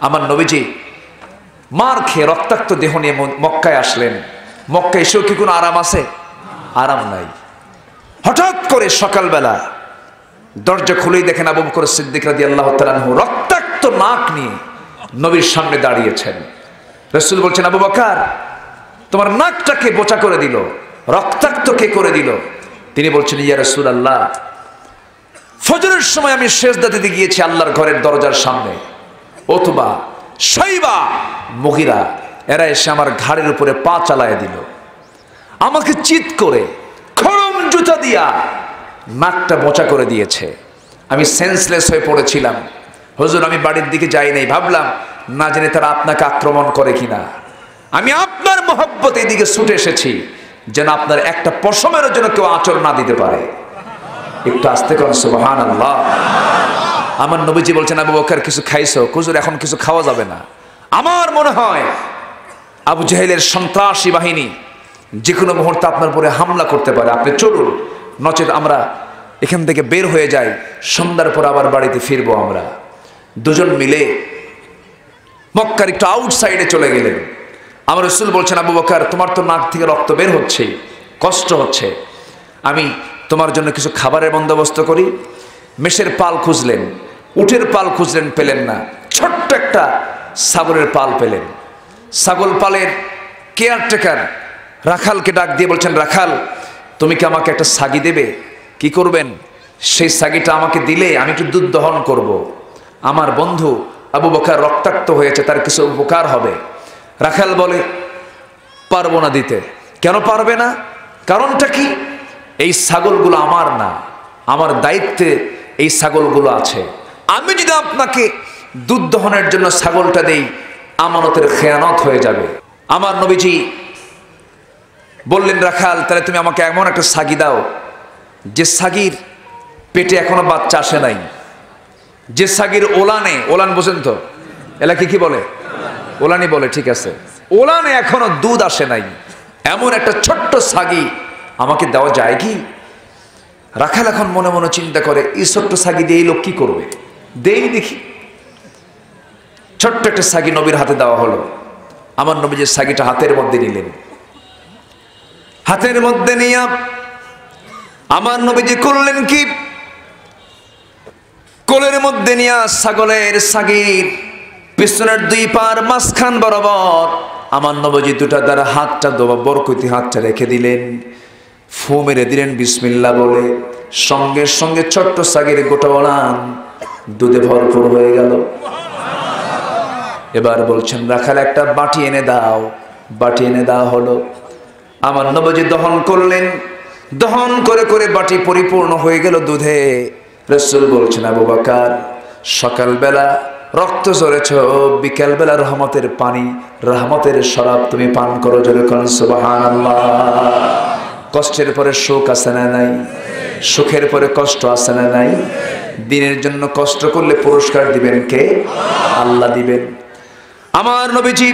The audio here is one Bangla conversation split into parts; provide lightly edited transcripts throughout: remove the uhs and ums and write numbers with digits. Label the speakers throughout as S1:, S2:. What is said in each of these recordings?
S1: আমার নবীজি মার খেয়ে রক্তাক্ত দেহ নিয়ে মক্কায় আসলেন। মক্কায় এসেও কি কোনো আরাম আছে? আরাম নাই। হঠাৎ করে সকালবেলা দরজা খুলেই দেখেন আবু বকর সিদ্দিক রাদিয়াল্লাহু তাআলা আনহু রক্তাক্ত নাক নিয়ে নবীর সামনে দাঁড়িয়েছেন। রাসূল বলছেন, আবু বকর, তোমার নাকটাকে বোচা করে দিল, রক্তাক্ত কে করে দিল? তিনি বলছেন, ইয়া রাসূলুল্লাহ, ফজরের সময় আমি সেজদা দিতে গিয়েছি আল্লাহর ঘরের দরজার সামনে। অথবা শাইবা, মুগিরা, এরা এসে আমার ঘাড়ের উপরে পা চালায় দিল, আমাকে চিৎ করে খড়ম জুতা দিয়া নাকটা বোচা করে দিয়েছে। আমি সেন্সলেস হয়ে পড়েছিলাম। হুজুর, আমি বাড়ির দিকে যাই নাই, ভাবলাম না জেনে তারা আপনাকে আক্রমণ করে কিনা। আমি আপনার মহব্বতে এদিকে ছুটে এসেছি যেন আপনার একটা পশমের জন্য কেউ আঁচড় না দিতে পারে। একটু আস্তে করেন সুবহানাল্লাহ। আমার নবীজি বলছেন, আবু বকর, কিছু খাইছো? হুজুর, এখন কিছু খাওয়া যাবে না। আমার মনে হয় আবু জাহেলের সন্ত্রাসী বাহিনী যে কোনো মুহূর্তে আপনার উপরে হামলা করতে পারে, আপনি চলুন, নচেত আমরা এখান থেকে বের হয়ে যাই, সন্ধ্যার পর আবার বাড়িতে ফিরবো। আমরা দুজন মিলে মক্কার একটু আউটসাইডে চলে গেলেন। আমার রাসূল বলছেন, আবু বকর, তোমার তো নাক থেকে রক্ত বের হচ্ছে, কষ্ট হচ্ছে, আমি তোমার জন্য কিছু খাবারের বন্দোবস্ত করি। মেষের পাল খুঁজলেন, উটের পাল খুঁজলেন, পেলেন না। ছোট্ট একটা ছাগলের পাল পেলেন। ছাগল পালের কেয়ারটেকার রাখালকে ডাক দিয়ে বলছেন, রাখাল, তুমি কি আমাকে একটা ছাগি দেবে? কি করবেন? সেই ছাগিটা আমাকে দিলে আমি একটু দুধ দহন করব। আমার বন্ধু আবু বকর রক্তাক্ত হয়েছে, তার কিছু উপকার হবে। রাখাল বলে, পারবো না দিতে। কেন পারবে না? কারণটা কি? এই ছাগলগুলো আমার না, আমার দায়িত্বে এই ছাগলগুলো আছে। আমি যদি আপনাকে দুধ দহনের জন্য ছাগলটা দেই, আমানতের খেয়ানত হয়ে যাবে। আমার নবীজি বললেন, রাখাল, তাহলে তুমি আমাকে এমন একটা ছাগি দাও যে ছাগির পেটে এখনো বাচ্চা আসে নাই, যে ছাগির ওলানে, ওলান বোঝেন তো, এলাকে কি বলে? ওলানি বলে, ঠিক আছে, ওলানে এখনো দুধ আসে নাই, এমন একটা ছোট্ট ছাগি আমাকে দেওয়া যায় কি? রাখাল এখন মনে মনে চিন্তা করে, এই ছোট্ট ছাগি দিয়ে এই লোক কি করবে, দেই দেখি। ছোট্ট একটা ছাগি নবীর হাতে দেওয়া হলো। আমার নবী যে ছাগিটা হাতের মধ্যে নিলেন, হাতের মধ্যে নিয়ে আমার নবীজি করলেন কি, কোলের মধ্যে নিয়ে ছাগলের ছাগির পিছনের দুই পার মাঝখান বরাবর আমার নবীজি দুটা দ্বারা হাতটা বরকতি হাতটা রেখে দিলেন, ফু মেরে দিলেন বিসমিল্লাহ বলে। সঙ্গে সঙ্গে ছোট্ট ছাগির গোটা ওলান দুধে ভরপুর হয়ে গেল। এবার বলছেন, রাখাল, একটা বাটি এনে দাও। বাটি এনে দেওয়া হলো। আমার নবীজি দহন করলেন, দহন করে করে বাটি পরিপূর্ণ হয়ে গেল দুধে। রাসূল বলছেন, আবু বকর, সকালবেলা রক্ত ঝরেছ, বিকালবেলা রহমতের পানি, রহমতের শরাব তুমি পান করো। জোরে বলেন সুবহানাল্লাহ। কষ্টের পরে সুখ আছে না নাই? সুখের পরে কষ্ট আছে না নাই? দিনের জন্য কষ্ট করলে পুরস্কার দিবেন কে? আল্লাহ দিবেন। আমার নবীজি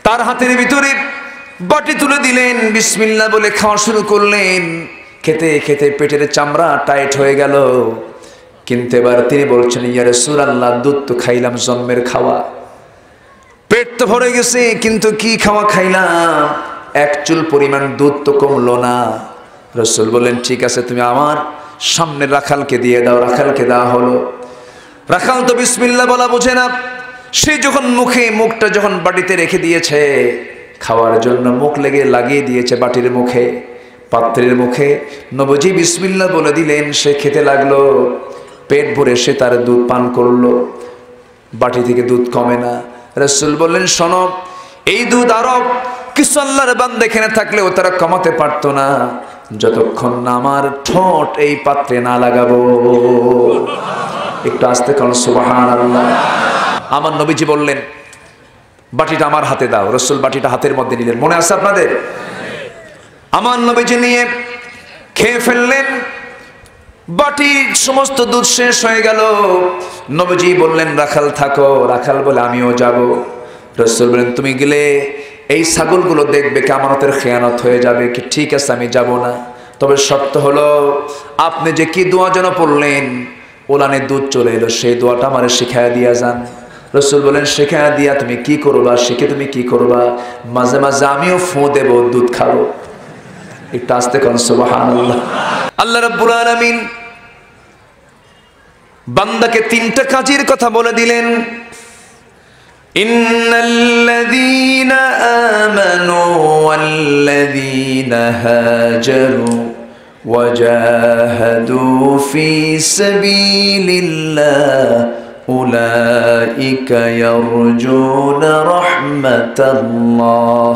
S1: তার হাতের ভিতরে বাটি তুলে দিলেন, বিসমিল্লাহ বলে খাওয়া শুরু করলেন। খেতে খেতে পেটের চামড়া টাইট হয়ে গেল। কিন্তু এবার তিনি বলছেন, ইয়া রাসূলুল্লাহ, দুধ তো খাইলাম জন্মের খাওয়া, পেট তো ভরে গেছে, কিন্তু কি খাওয়া খাইলাম, এক চুল পরিমাণ দুধ তো কমলো না। রাসূল বললেন, ঠিক আছে, তুমি আমার সামনে রাখালকে দিয়ে দাও। রাখালকে দেওয়া হলো। রাখাল তো বিসমিল্লাহ বলা বোঝে না। সে যখন মুখটা যখন বাটিতে রেখে দিয়েছে, খাওয়ার জন্য মুখ লাগিয়ে দিয়েছে বাটির মুখে, পাত্রের মুখে, নবীজি বিসমিল্লাহ বলে দিলেন। সে খেতে লাগলো, পেট ভরে সে তার দুধ পান করলো। বাটি থেকে দুধ কমে না। রাসূল বললেন, শোনো, এই দুধ আরো কিছু আল্লাহর বান্দা এখানে থাকলেও তারা কমাতে পারতো না, যতক্ষণ না আমার ঠোঁট এই পাত্রে না লাগাবো। একটু আস্তে করুন সুবহানাল্লাহ। আমার নবীজি বললেন, বাটিটা আমার হাতে দাও। রাসূল বাটিটা হাতের মধ্যে নিলেন, মনে আছে আপনাদের? আমার নবীজি নিয়ে খেয়ে ফেললেন। বাটির সমস্ত দুধ শেষ হয়ে গেল। নবীজি বললেন, রাখাল থাকো। রাখাল বলে, আমিও যাব। রাসূল বলেন, তুমি গেলে এই ছাগলগুলো দেখবে কি আমানতের খেয়ানত হয়ে যাবে কি? ঠিক আছে, আমি যাব না, তবে শর্ত হলো আপনি যে কি দোয়া যেন পড়লেন, ওলানে দুধ চলে এলো, সেই দোয়াটা আমারে শিখাইয়া দিয়া যান। রাসূল বলেন শেখা দিয়া তুমি কি করবা, শিখে তুমি কি করবা? মাঝে মাঝে আমিও ফোঁ দেব, দুধ খাবো। একটু আস্তে কোন সুবহানাল্লাহ। আল্লাহ রাব্বুল আলামিন বান্দাকে তিনটা কাজের কথা বলে দিলেন। ইন্নাল্লাযীনা আমানু ওয়াল্লাযীনা হাজারু ওয়াজাহাদু ফী সাবীলিল্লাহ উলাইকা ইয়ারজুনা রাহমাতাল্লাহ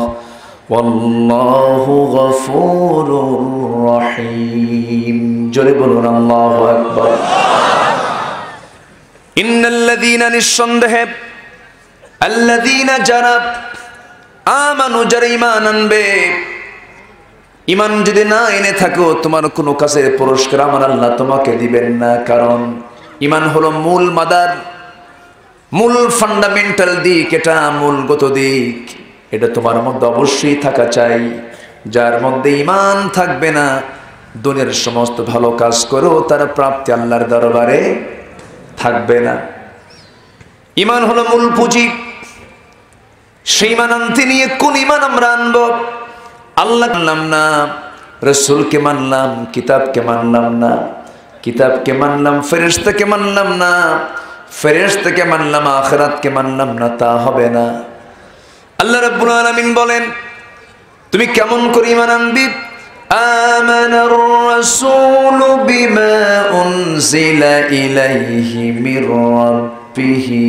S1: ওয়াল্লাহু গফুরুর রহিম। জোরে বলুন আল্লাহু আকবার। ইন্নাল্লাযীনা, নিঃসন্দেহে, আল্লাযীনা যারা, আমানু যারা ঈমান আনবে। ঈমান যদি না এনে থাকো তোমার কোনো কাজের পুরস্কার আমার আল্লাহ তোমাকে দিবেন না। কারণ ঈমান হলো মূল মাদার, মূল ফান্ডামেন্টাল দিক, এটা মূলগত দিক। এটা তোমার মধ্যে অবশ্যই থাকা চাই। যার মধ্যে ঈমান থাকবে না, দুনিয়ার সমস্ত ভালো কাজ করেও তার প্রাপ্তি আল্লাহর দরবারে থাকবে না। ঈমান হলো মূল পুঁজি। সেই ঈমান আনতে নিয়ে কোন ঈমান আমরা আনবো? আল্লাহ মানলাম না, রাসূলকে মানলাম, কিতাবকে মানলাম না, কিতাবকে মানলাম, ফেরেশতাকে মানলাম না, ফেরেশতাকে মানলাম, আখিরাতকে মানলাম না, তা হবে না। আল্লাহ রাব্বুল আলামিন বলেন তুমি কেমন করে ঈমান আনবি? আমানার রাসূলু বিমা উনজিলা ইলাইহি মির রাব্বিহি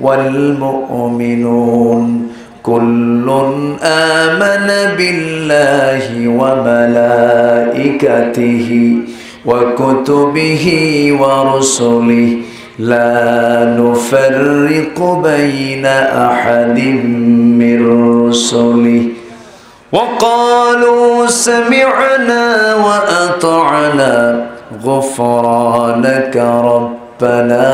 S1: ওয়াল মুমিনুন কুল্লুন আমানা বিল্লাহি ওয়া মালাইকাতিহি ওয়া কুতুবিহি ওয়া রুসুলিহি লা নুফাররিকু বাইনা আহাদিম মির রুসুলিহি وقالوا سمعنا وأطعنا غفرانك ربنا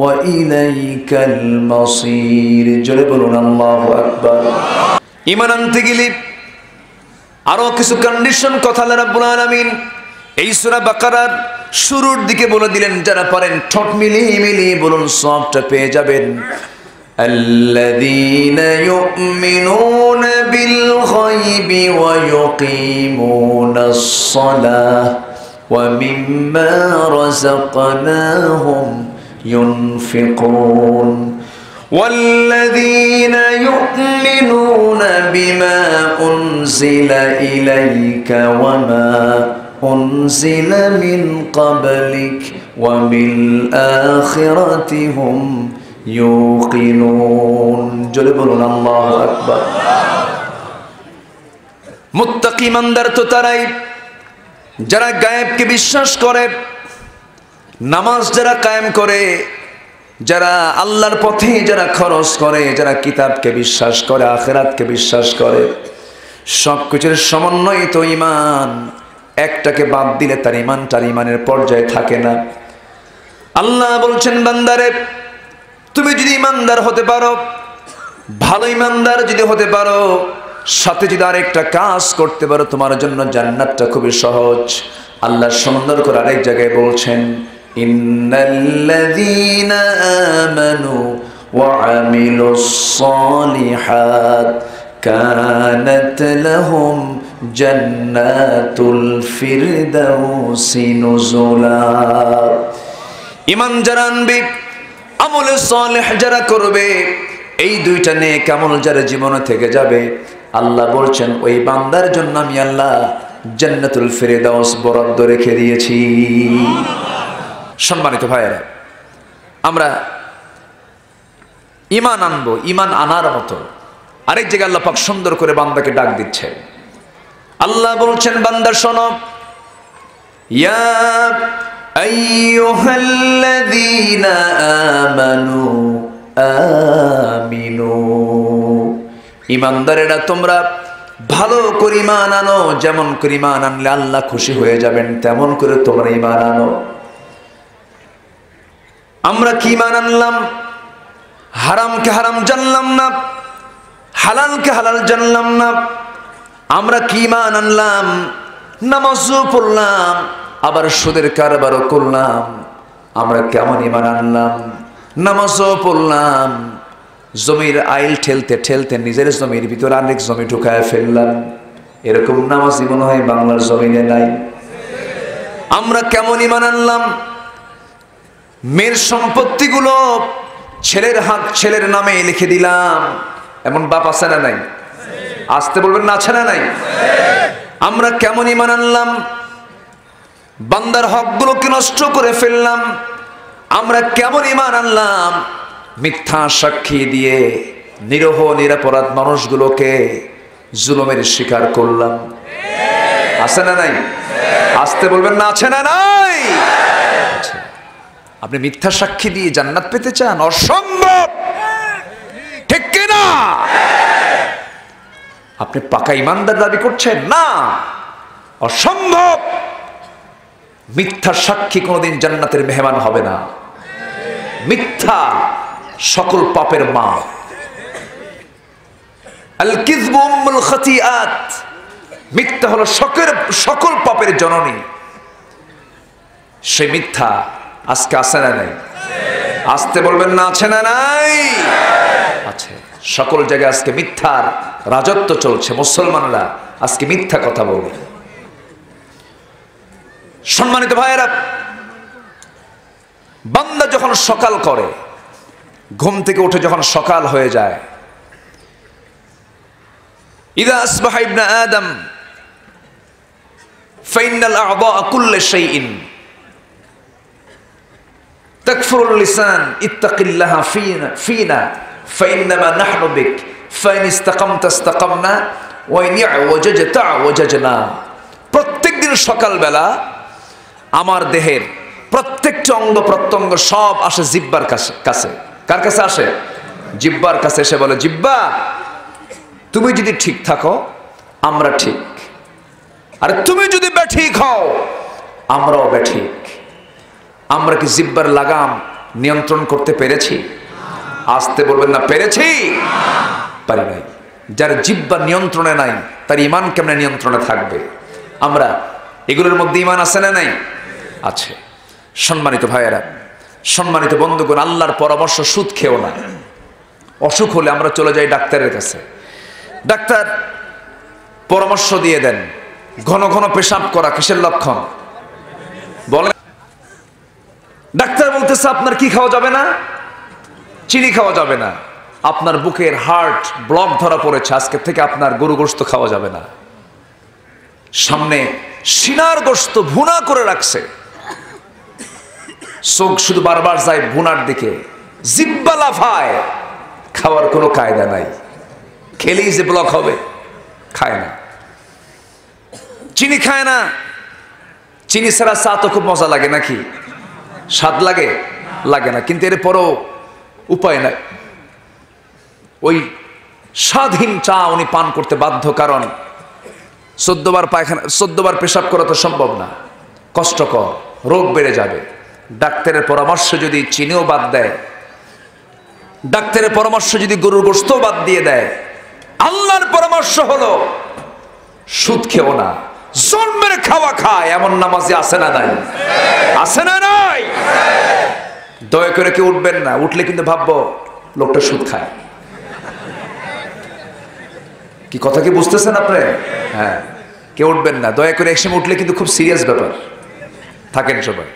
S1: وإليك المصير। জোরে বলুন আল্লাহু আকবার। ঈমান আনতে গেলে আরো কিছু কন্ডিশন কথা আল্লাহ রাব্বুল আলামিন এই সূরা বাকারার শুরুর দিকে বলে দিলেন। যারা পারেন ঠোঁট মিলিয়ে বলুন, সবটা পেয়ে যাবেন। الذين يؤمنون بالغيب ويقيمون الصلاة ومما رزقناهم ينفقون والذين يؤمنون بما أنزل إليك وما أنزل من قبلك وبالآخرة هم يوقنون। জোরে বলুন আল্লাহু আকবার। মুত্তাকি ইমানদার তো তারাই যারা গায়েবকে বিশ্বাস করে, নামাজ যারা কায়েম করে, যারা আল্লাহর পথে যারা খরচ করে, যারা কিতাবকে বিশ্বাস করে, আখিরাতকে বিশ্বাস করে, সবকিছুর সমন্বয় তো ঈমান। একটাকে বাদ দিলে তার ঈমানটার ঈমানের পর্যায়ে থাকে না। আল্লাহ বলছেন বান্দারে তুমি যদি ইমানদার হতে পারো, ভালো ইমানদার যদি হতে পারো, সাথে যদি আরেকটা কাজ করতে পারো, তোমার জন্য জান্নাতটা খুবই সহজ। আল্লাহ সুন্দর করে আরেক জায়গায় বলছেন ইন্নাল্লাযীনা আমানু ওয়া আমিলুস সালিহাত কানাত লাহুম জান্নাতুল ফিরদাউসি নুজুলা। ঈমান যারা আনবে, আমলে সালেহ যারা করবে, এই দুইটা নেক আমল যারা জীবনে থেকে যাবে, আল্লাহ বলছেন ওই বান্দার জন্য আমি আল্লাহ জান্নাতুল ফিরদাউস বরাদ্দ রেখে দিয়েছি। সম্মানিত ভাইয়েরা, আমরা ঈমান আনবো, ঈমান আনার মতো। আরেক জায়গায় আল্লাহ পাক সুন্দর করে বান্দাকে ডাক দিচ্ছে। আল্লাহ বলছেন বান্দা শোনো, ইয়া আইয়ুহাল্লাযীনা আমানু আমিনু। ঈমানদারেরা তোমরা ভালো করে ঈমান আনো। যেমন করে ঈমান আনলে আল্লাহ খুশি হয়ে যাবেন, তেমন করে তোমরা ঈমান আনো। আমরা কি ঈমান আনলাম? হারামকে হারাম জানলাম না, হালালকে হালাল জানলাম না। আমরা কি ঈমান আনলাম? নামাজও পড়লাম, আবার সুদের কারবারও করলাম। আমরা কেমন ঈমান আনলাম? নামাজও পড়লাম, জমির আইল ঠেলতে ঠেলতে নিজের জমির ভিতরে আরেক জমি ঢুকায় ফেললাম। এরকম নামাজই মনে হয় বাংলার জমিনে নাই। আমরা কেমন ঈমান আনলাম? মেয়ের সম্পত্তিগুলো ছেলের নামে লিখে দিলাম। এমন বাপ আছে না নাই? আসতে বলবেন না, আছে না নাই? আমরা কেমন ঈমান আনলাম? বান্দার হকগুলোকে নষ্ট করে ফেললাম। আমরা কেমন ঈমান আনলাম? মিথ্যা সাক্ষী দিয়ে নিরহ নিরাপরাধ মানুষগুলোকে জুলুমের শিকার করলাম। আছে না নাই? আসতে বলবেন না, আছে না নাই? আপনি মিথ্যা সাক্ষী দিয়ে জান্নাত পেতে চান? অসম্ভব, ঠিক কিনা? আপনি পাকা ইমানদার দাবি করছেন না? অসম্ভব। মিথ্যা সাক্ষী কোনোদিন জান্নাতের মেহমান হবে না। মিথ্যা সকল পাপের মা। আল কিযবু উম্মুল খাতিআত। মিথ্যা হলো সকল পাপের জননী। সে মিথ্যা আজকে আছে না নাই? আসতে বলবেন না, আছে না নাই? আছে। সকল জায়গায় আজকে মিথ্যার রাজত্ব চলছে। মুসলমানরা আজকে মিথ্যা কথা বলে। সম্মানিত ভাইয়েরা, বান্দা যখন সকাল করে, ঘুম থেকে উঠে যখন সকাল হয়ে যায়, ইযা আসবাহা ইবনু আদম ফাইন্নাল আ'দাআ কুল্লু শাইইন তাকফুরুল লিসান ইত্তাকিল্লাহা ফিনা ফাইন্নামা নাহনু বিক ফাইন ইসতাকামতা ইসতাকামনা ওয়া ইন ইউজাজতা ওয়াজাজনা। প্রত্যেকদিন সকালবেলা আমার দেহের প্রত্যেকটা অঙ্গ প্রত্যঙ্গ সব আসে জিহ্বার কাছে। কার কাছে আসে? জিহ্বার কাছে। এসে বলে, জিহ্বা তুমি যদি ঠিক থাকো আমরা ঠিক, আর তুমি যদি বেঠিক হও আমরাও বেঠিক। আমরা কি জিহ্বার লাগাম নিয়ন্ত্রণ করতে পেরেছি? আসতে বলবেন না, পেরেছি? পারি নাই। যার জিহ্বা নিয়ন্ত্রণে নাই তার ঈমান কেমনে নিয়ন্ত্রণে থাকবে? আমরা এগুলোর মধ্যে ঈমান আছে না নাই? আছে। সম্মানিত ভাইয়েরা, সম্মানিত বন্ধুগণ, আল্লাহর পরামর্শ সুদ খেও না। অসুখ হলে আমরা চলে যাই ডাক্তারের কাছে। ডাক্তার পরামর্শ দিয়ে দেন, ঘন ঘন পেশাব করা কিসের লক্ষণ বলেন? ডাক্তার বলতেছে আপনার কি খাওয়া যাবে না? চিনি খাওয়া যাবে না। আপনার বুকের হার্ট ব্লক ধরা পড়েছে, আজকে থেকে আপনার গরু গোশত খাওয়া যাবে না। সামনে সিনার গোশত ভুনা করে রাখছে, চোখ শুধু বারবার যায় ভুনার দিকে, জিহ্বা লাফায়, খাওয়ার কোনো কায়দা নাই। খেলেই যে ব্লক হবে, খায় না। চিনি খায় না। চিনি ছাড়া চা তো খুব মজা লাগে নাকি? স্বাদ লাগে? লাগে না। কিন্তু এরপরও উপায় নাই, ওই স্বাদহীন চা উনি পান করতে বাধ্য। কারণ 14 বার পেশাব করা তো সম্ভব না, কষ্টকর, রোগ বেড়ে যাবে। ডাক্তারের পরামর্শ যদি চিনিও বাদ দেয়, ডাক্তারের পরামর্শ যদি গরুর গোশত বাদ দিয়ে দেয়, আল্লাহর পরামর্শ হলো সুদ খেও না। জন্মের খাওয়া খায় এমন নামাজি আছে না নাই? আছে না নাই? দয়া করে কেউ উঠবেন না। উঠলে কিন্তু ভাববো লোকটা সুদ খায়। কি কথা কি বুঝতেছেন আপনি? হ্যাঁ, কেউ উঠবেন না দয়া করে। একসময় উঠলে কিন্তু খুব সিরিয়াস ব্যাপার। থাকেন সবাই।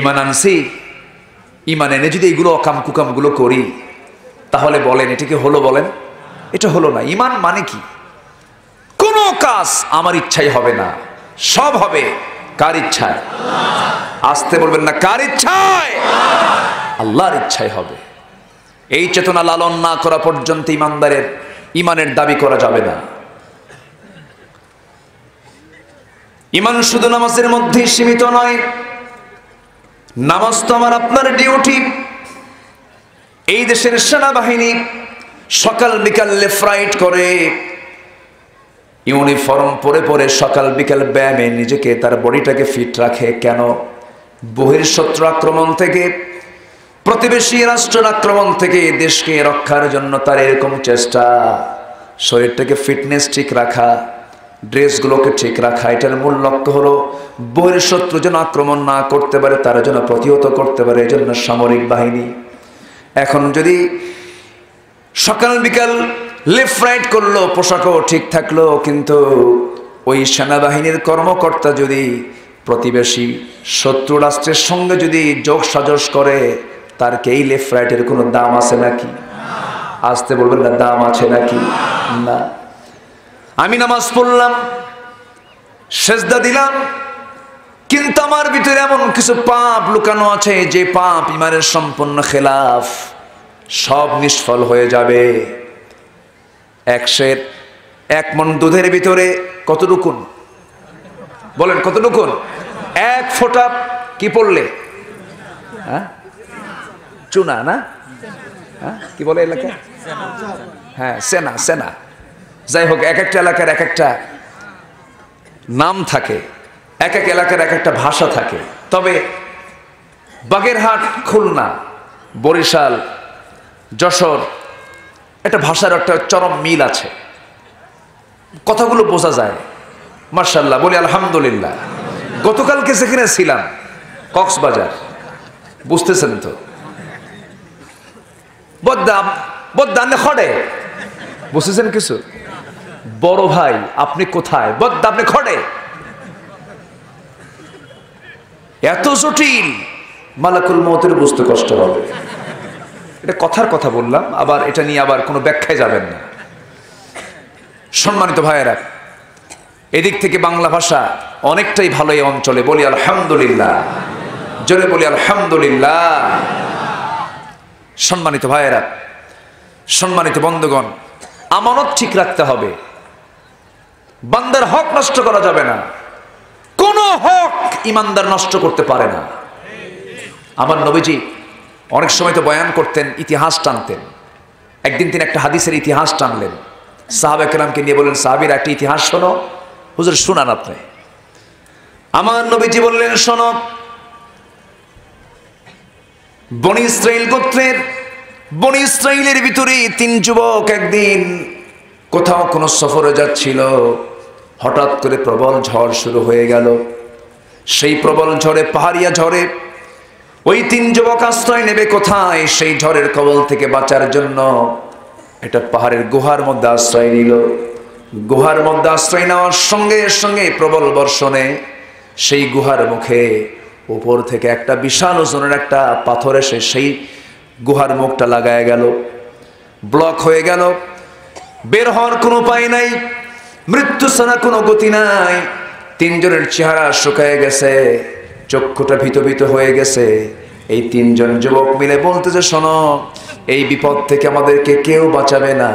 S1: ঈমান আনছি, ঈমান এনে যদি এগুলো অকাম কুকাম গুলো করি, তাহলে বলেন এটা কি হলো? বলেন এটা হলো না। ঈমান মানে কি? কোনো কাজ আমার ইচ্ছাই হবে না, সব হবে কার ইচ্ছায়? আসতে বলবেন না, কার ইচ্ছায়? আল্লাহর ইচ্ছায় হবে। এই চেতনা লালন না করা পর্যন্ত ঈমানদারের ঈমানের দাবি করা যাবে না। ঈমান শুধু নামাজের মধ্যেই সীমিত নয়। নামাজ তো আমার আপনার ডিউটি। এই দেশের সেনাবাহিনী সকাল বিকাল লেফট রাইট করে, ইউনিফর্ম পরে পরে সকাল বিকাল ব্যায়ামে নিজেকে, তার বডিটাকে ফিট রাখে। কেন? বহির্শত্রু আক্রমণ থেকে, প্রতিবেশী রাষ্ট্রের আক্রমণ থেকে দেশকে রক্ষার জন্য তার এরকম চেষ্টা, শরীরটাকে ফিটনেস ঠিক রাখা। ড্রেসগুলোকে ঠিক রাখা, এটার মূল লক্ষ্য হলো বহির্শত্রু যেন আক্রমণ না করতে পারে, তারা যেন প্রতিহত করতে পারে, এই জন্য সামরিক বাহিনী। এখন যদি সকাল বিকাল লেফট রাইট করলো, পোশাকও ঠিক থাকলো, কিন্তু ওই সেনাবাহিনীর কর্মকর্তা যদি প্রতিবেশী শত্রু রাষ্ট্রের সঙ্গে যদি যোগ সাজস করে, তার কি এই লেফট রাইটের কোনো দাম আছে নাকি? আসতে বলবেন না, দাম আছে নাকি? না। আমি নামাজ পড়লাম, সেজদা দিলাম, কিন্তু আমার ভিতরে এমন কিছু পাপ লুকানো আছে যে পাপ ইমানের সম্পূর্ণ খেলাফ, সব নিষ্ফল হয়ে যাবে। 1 মণ দুধের ভিতরে কতটুকুন বলেন, কতটুকুন? 1 ফোঁটা কি পড়লে? হ্যাঁ, চুনা না? হ্যাঁ, কি বলে এলাকায়? হ্যাঁ, সেনা। সেনা। যাই হোক, এক একটা এলাকার এক একটা নাম থাকে, এক এক এলাকার এক একটা ভাষা থাকে। তবে বাগেরহাট, খুলনা, বরিশাল, যশোর, একটা ভাষার একটা চরম মিল আছে, কথাগুলো বোঝা যায়। মাশাআল্লাহ, বলি আলহামদুলিল্লাহ। গতকালকে সেখানে ছিলাম, কক্সবাজার, বুঝতেছেন তো? বদ্দাম খড়ে, বুঝতেছেন কিছু? বড় ভাই আপনি কোথায়? বদ্দা আপনি খড়ে। এত জটিল, মালাকুল মউতের বুঝতে কষ্ট হবে। এটা কথার কথা বললাম, আবার এটা নিয়ে আবার কোনো ব্যাখ্যায় যাবেন না। সম্মানিত ভাইয়েরা, এদিক থেকে বাংলা ভাষা অনেকটাই ভালো এই অঞ্চলে, বলি আলহামদুলিল্লাহ, জোরে বলি আলহামদুলিল্লাহ। সম্মানিত ভাইয়েরা, সম্মানিত বন্ধুগণ, আমানত ঠিক রাখতে হবে, বান্দার হক নষ্ট করা যাবে না। কোন হক ইমানদার নষ্ট করতে পারে না। আমার নবীজি অনেক সময় তো বয়ান করতেন, ইতিহাস টানতেন। একদিন তিনি একটা হাদিসের ইতিহাস টানলেন, সাহাবা কেরামকে নিয়ে বললেন, সাহাবীরা একটা ইতিহাস শোনো। হুজুর শুনান আপনি। আমার নবীজি বললেন, শোনো, বনি ইসরাইল গোত্রের, বনি ইসরাইলের ভিতরে 3 যুবক একদিন কোথাও কোনো সফরে যাচ্ছিল। হঠাৎ করে প্রবল ঝড় শুরু হয়ে গেল। সেই প্রবল ঝড়ে, পাহাড়িয়া ঝড়ে, ওই 3 যুবক আশ্রয় নেবে কোথায়? সেই ঝড়ের কবল থেকে বাঁচার জন্য এটা পাহাড়ের গুহার মধ্যে আশ্রয় নিল। গুহার মধ্যে আশ্রয় নেওয়ার সঙ্গে সঙ্গে প্রবল বর্ষণে সেই গুহার মুখে উপর থেকে একটা বিশাল ওজনের একটা পাথর এসে সেই গুহার মুখটা লাগায় গেল, ব্লক হয়ে গেল। বের হওয়ার কোনো উপায় নাই, মৃত্যু ছাড়া কোনো গতি নাই। 3 জনের চেহারা শুকায় গেছে, চক্ষুটা ভীত ভীত হয়ে গেছে। এই 3 জন যুবক মিলে বলতেছে, শোনো, এই বিপদ থেকে আমাদেরকে কেউ বাঁচাবে না।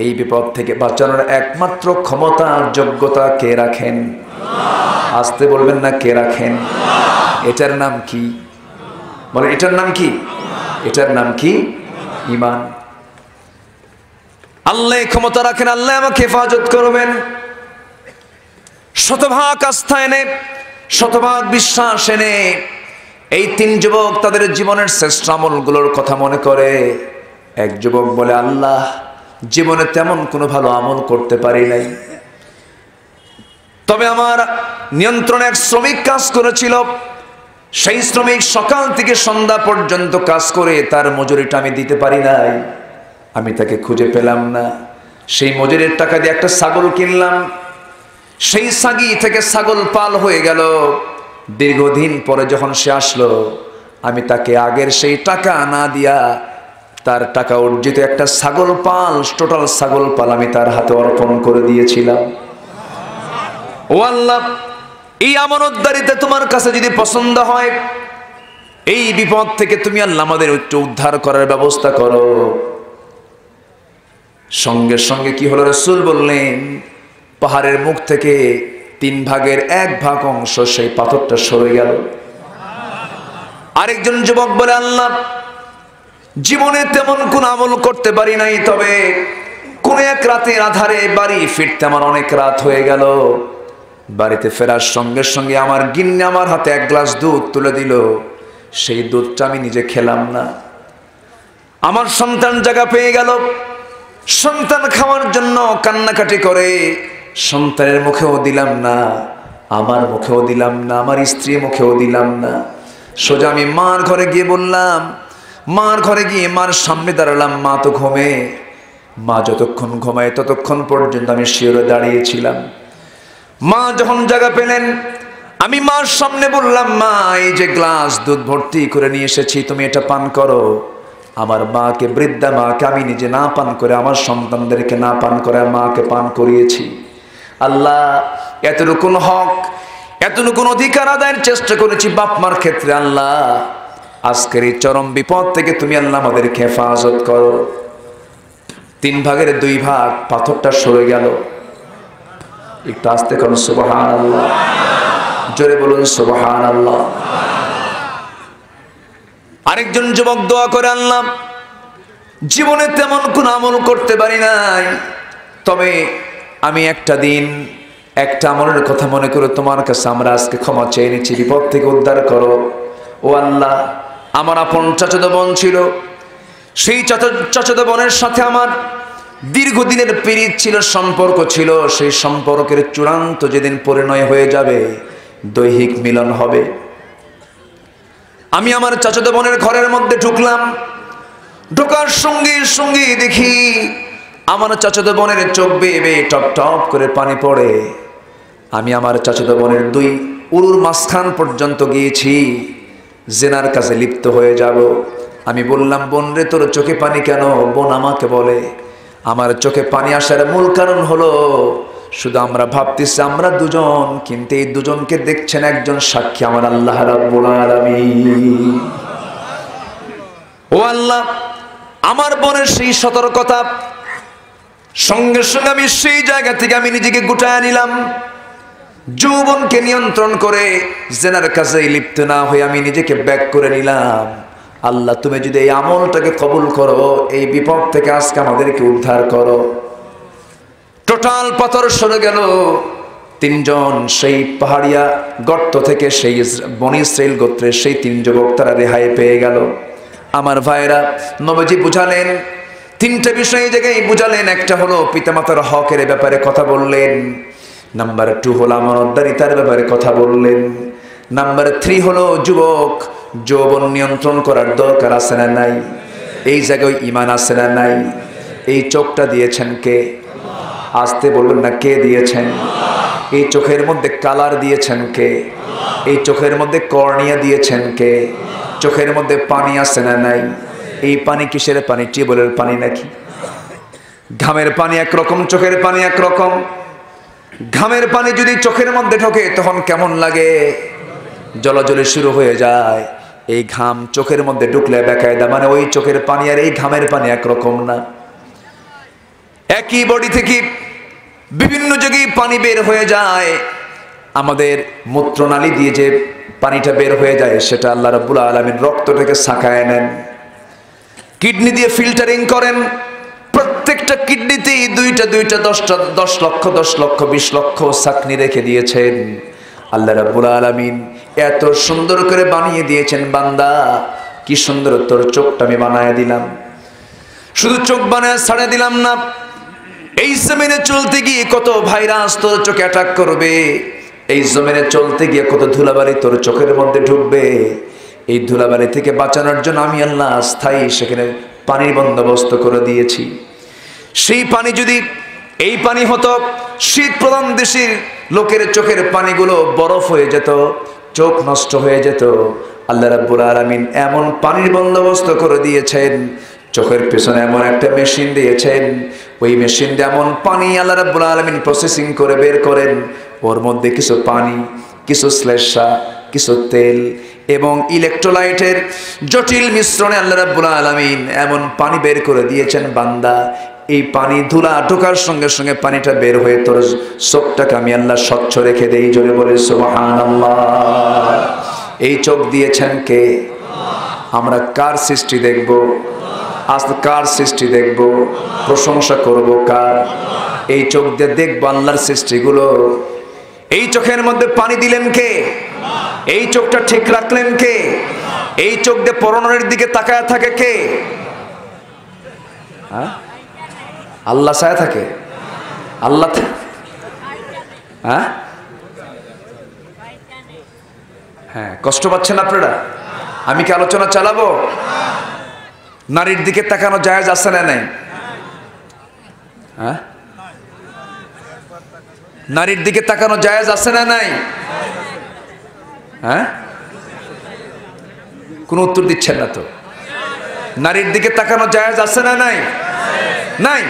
S1: এই বিপদ থেকে বাঁচানোর একমাত্র ক্ষমতা, যোগ্যতা কে রাখেন? আসতে বলবেন না, কে রাখেন? এটার নাম কি? বলে, এটার নাম কি? এটার নাম কি? ঈমান। আল্লাহ ক্ষমতা রাখেন, আল্লাহ আমাকে হেফাজত করবেন। শতভাগ আস্থা এনে, শতভাগ বিশ্বাস এনে এই 3 যুবক তাদের জীবনের শ্রেষ্ঠ আমলগুলোর কথা মনে করে। এক যুবক বলে, আল্লাহ, জীবনে তেমন কোনো ভালো আমল করতে পারি নাই, তবে আমার নিয়ন্ত্রণে এক শ্রমিক কাজ করেছিল। সেই শ্রমিক সকাল থেকে সন্ধ্যা পর্যন্ত কাজ করে তার মজুরিটা আমি দিতে পারি নাই, আমি তাকে খুঁজে পেলাম না। সেই মজুরির টাকা দিয়ে একটা ছাগল কিনলাম। সেই ছাগি থেকে ছাগল পাল হয়ে গেল। দীর্ঘদিন পরে যখন সে আসলো, আমি তাকে আগের সেই টাকা না দিয়া তার টাকা অর্জিত একটা ছাগল পাল, টোটাল ছাগল পাল আমি তার হাতে অর্পণ করে দিয়েছিলাম। ও আল্লাহ, এই আমানতদারিতে তোমার কাছে যদি পছন্দ হয়, এই বিপদ থেকে তুমি আল্লাহ আমাদের একটু উদ্ধার করার ব্যবস্থা করো। সঙ্গে সঙ্গে কি হলো? রাসূল বললেন, পাহাড়ের মুখ থেকে 3 ভাগের 1 ভাগ অংশ সেই পাথরটা সরে গেল। আরেকজন যুবক বলে, আল্লাহ, জীবনে তেমন কোন আমল করতে পারি নাই, তবে কোন এক রাতের আধারে বাড়ি ফিরতে আমার অনেক রাত হয়ে গেল। বাড়িতে ফেরার সঙ্গে সঙ্গে আমার গিন্নি আমার হাতে 1 গ্লাস দুধ তুলে দিল। সেই দুধটা আমি নিজে খেলাম না, আমার সন্তান জায়গা পেয়ে গেল। সন্তান খাওয়ার জন্য কান্নাকাটি করে সন্তানের মুখেও দিলাম না, আমার মুখেও দিলাম না, আমার স্ত্রীর মুখেও দিলাম না। সোজা আমি মার ঘরে গিয়ে বললাম, মার ঘরে গিয়ে মার সামনে দাঁড়ালাম। মা তো ঘুমে। মা যতক্ষণ ঘুমায় ততক্ষণ পর্যন্ত আমি শিওরে দাঁড়িয়েছিলাম। মা যখন জায়গা পেলেন, আমি মার সামনে বললাম, মা এই যে গ্লাস দুধ ভর্তি করে নিয়ে এসেছি, তুমি এটা পান করো। আমার মাকে, বৃদ্ধা মাকে আমি নিজে না পান করে আমার সন্তানদেরকে না পান করে মাকে পান করিয়েছি। আল্লাহ, এতটুকুন হক, এতটুকুন অধিকার আদায়ের চেষ্টা করেছি বাপ মার ক্ষেত্রে। আল্লাহ, আজকের এই চরম বিপদ থেকে তুমি আল্লাহ আমাদেরকে হেফাজত করো। 3 ভাগের 2 ভাগ পাথরটা সরে গেল। একটু আস্তে করুন সুবহানাল্লাহ, জোরে বলুন সুবহানাল্লাহ। আরেকজন যুবক দোয়া করে, আল্লাহ জীবনে তেমন কোন আমল করতে পারি নাই, তবে আমি একটা দিন একটা আমলের কথা মনে করে তোমার কাছে আমরা আজকে ক্ষমা চেয়ে নিচ্ছি, বিপদ থেকে উদ্ধার করো। ও আল্লাহ, আমার আপন চাচাতো বোন ছিল, সেই চাচাতো বোনের সাথে আমার দীর্ঘদিনের পীড়িত ছিল, সম্পর্ক ছিল। সেই সম্পর্কের চূড়ান্ত যেদিন পরিণয় হয়ে যাবে, দৈহিক মিলন হবে, আমি আমার চাচাতো বোনের ঘরের মধ্যে ঢুকলাম। ঢোকার সঙ্গে সঙ্গে দেখি আমার চাচাতো বোনের চোখ বেয়ে বেয়ে টপ টপ করে পানি পড়ে। আমি আমার চাচাতো বোনের 2 উরুর মাঝখান পর্যন্ত গিয়েছি, জেনার কাছে লিপ্ত হয়ে যাব। আমি বললাম, বোন রে, তোর চোখে পানি কেন? বোন আমাকে বলে, আমার চোখে পানি আসার মূল কারণ হলো, শুধু আমরা ভাবতেছি আমরা দুজন, কিন্তু এই দুজনকে দেখছেন একজন সাক্ষী, আমার আল্লাহ রাব্বুল আলামিন। ও আল্লাহ, আমার বোনের সেই সতর্কতা, সঙ্গে সঙ্গে আমি সেই জায়গা থেকে আমি নিজেকে গুটায় নিলাম। যৌবনকে নিয়ন্ত্রণ করে জেনার কাছে লিপ্ত না হয়ে আমি নিজেকে ব্যাক করে নিলাম। আল্লাহ, তুমি যদি এই আমলটাকে কবুল করো, এই বিপদ থেকে আজকে আমাদেরকে উদ্ধার করো। টোটাল পাথর সরে গেল। 3 জন সেই পাহাড়িয়া গর্ত থেকে, সেই বনি ইসরাইল গোত্রের সেই 3 যুবক তারা রেহাই পেয়ে গেল। আমার ভাইরা, নবীজি বুঝালেন 3টা বিষয় এই জায়গায় বুঝালেন। একটা হলো পিতামাতার হকের ব্যাপারে কথা বললেন। নাম্বার 2 হলো আমানতদারিতার ব্যাপারে কথা বললেন। নাম্বার 3 হলো যুবক, যৌবন নিয়ন্ত্রণ করার দরকার আছে না নাই? এই জায়গায় ঈমান আছে না নাই? এই চোখটা দিয়েছেন কে? আসতে বলবেন না, কে দিয়েছেন? এই চোখের মধ্যে কালার দিয়েছেন কে? এই চোখের মধ্যে কর্নিয়া দিয়েছেন কে? চোখের মধ্যে পানি আছে না নাই? এই পানি কিসের পানি? টিউবওয়েলের পানি নাকি? ঘামের পানি একরকম, চোখের পানি একরকম। ঘামের পানি যদি চোখের মধ্যে ঢোকে তখন কেমন লাগে? জলাজলি শুরু হয়ে যায়। এই ঘাম চোখের মধ্যে ঢুকলে বেকায়দা, মানে ওই চোখের পানি আর এই ঘামের পানি একরকম না। একই বডি থেকে বিভিন্ন জায়গায় পানি বের হয়ে যায়। আমাদের মূত্রনালী দিয়ে যে পানিটা বের হয়ে যায়, সেটা আল্লাহ রাব্বুল আলামিন রক্তটাকে ছাকায় নেন, কিডনি দিয়ে ফিল্টারিং করেন। প্রত্যেকটা কিডনিতেই 2টা 10 লক্ষ 20 লক্ষ ছাকনি রেখে দিয়েছেন আল্লাহ রাব্বুল আলামিন। এত সুন্দর করে বানিয়ে দিয়েছেন, বান্দা কি সুন্দর তোর চোখটা আমি বানায় দিলাম। শুধু চোখ বানায় ছাড়ে দিলাম না, এই জমিনে চলতে গিয়ে কত ভাইরাস তোর চোখে অ্যাটাক করবে, এই জমিনে চলতে গিয়ে কত ধুলাবালি তোর চোখের মধ্যে ঢুকবে। এই ধুলাবালি থেকে বাঁচানোর জন্য আমি আল্লাহ স্থায়ী সেখানে পানির বন্দোবস্ত করে দিয়েছি। সেই পানি যদি এই পানি হতো, শীত প্রধান দেশের লোকের চোখের পানিগুলো বরফ হয়ে যেত, চোখ নষ্ট হয়ে যেত। আল্লাহ রাব্বুল আলামিন এমন পানির বন্দোবস্ত করে দিয়েছেন, চোখের পেছনে এমন একটা মেশিন দিয়েছেন, ওই মেশিন দিয়ে এমন পানি আল্লাহ রাব্বুল আলামিন প্রসেসিং করে বের করেন। ওর মধ্যে কিছু পানি, কিছু শ্লেষ্মা, কিছু তেল এবং ইলেকট্রোলাইটের জটিল মিশ্রণে আল্লাহ রাব্বুল আলামিন এমন পানি বের করে দিয়েছেন, বান্দা এই পানি ধুলা ঢোকার সঙ্গে সঙ্গে পানিটা বের হয়ে তোর চোখটাকে আমি আল্লাহ স্বচ্ছ রেখে দেই। জোরে বলে সুবহানাল্লাহ। এই চোখ দিয়েছেন কে? আমরা কার সৃষ্টি দেখব? আজ কার সৃষ্টি দেখব? প্রশংসা করব কার? এই চোখ দিয়ে দেখব আল্লাহর সৃষ্টিগুলো। এই চোখের মধ্যে পানি দিলেন কে? এই চোখটা ঠিক রাখলেন কে? এই চোখ দিয়ে পরনের দিকে তাকায় থাকে কে? আল্লাহ চায় থাকে? আল্লাহ হ্যাঁ হ্যাঁ, কষ্ট পাচ্ছেন আপনারা? আমি কি আলোচনা চালাবো? নারীর দিকে তাকানো জায়েজ আছে না নাই? হ্যাঁ, নারীর দিকে তাকানো জায়েজ আছে না নাই? হ্যাঁ, কোন উত্তর দিচ্ছেন না তো। নারীর দিকে তাকানো জায়েজ আছে না নাই? নাই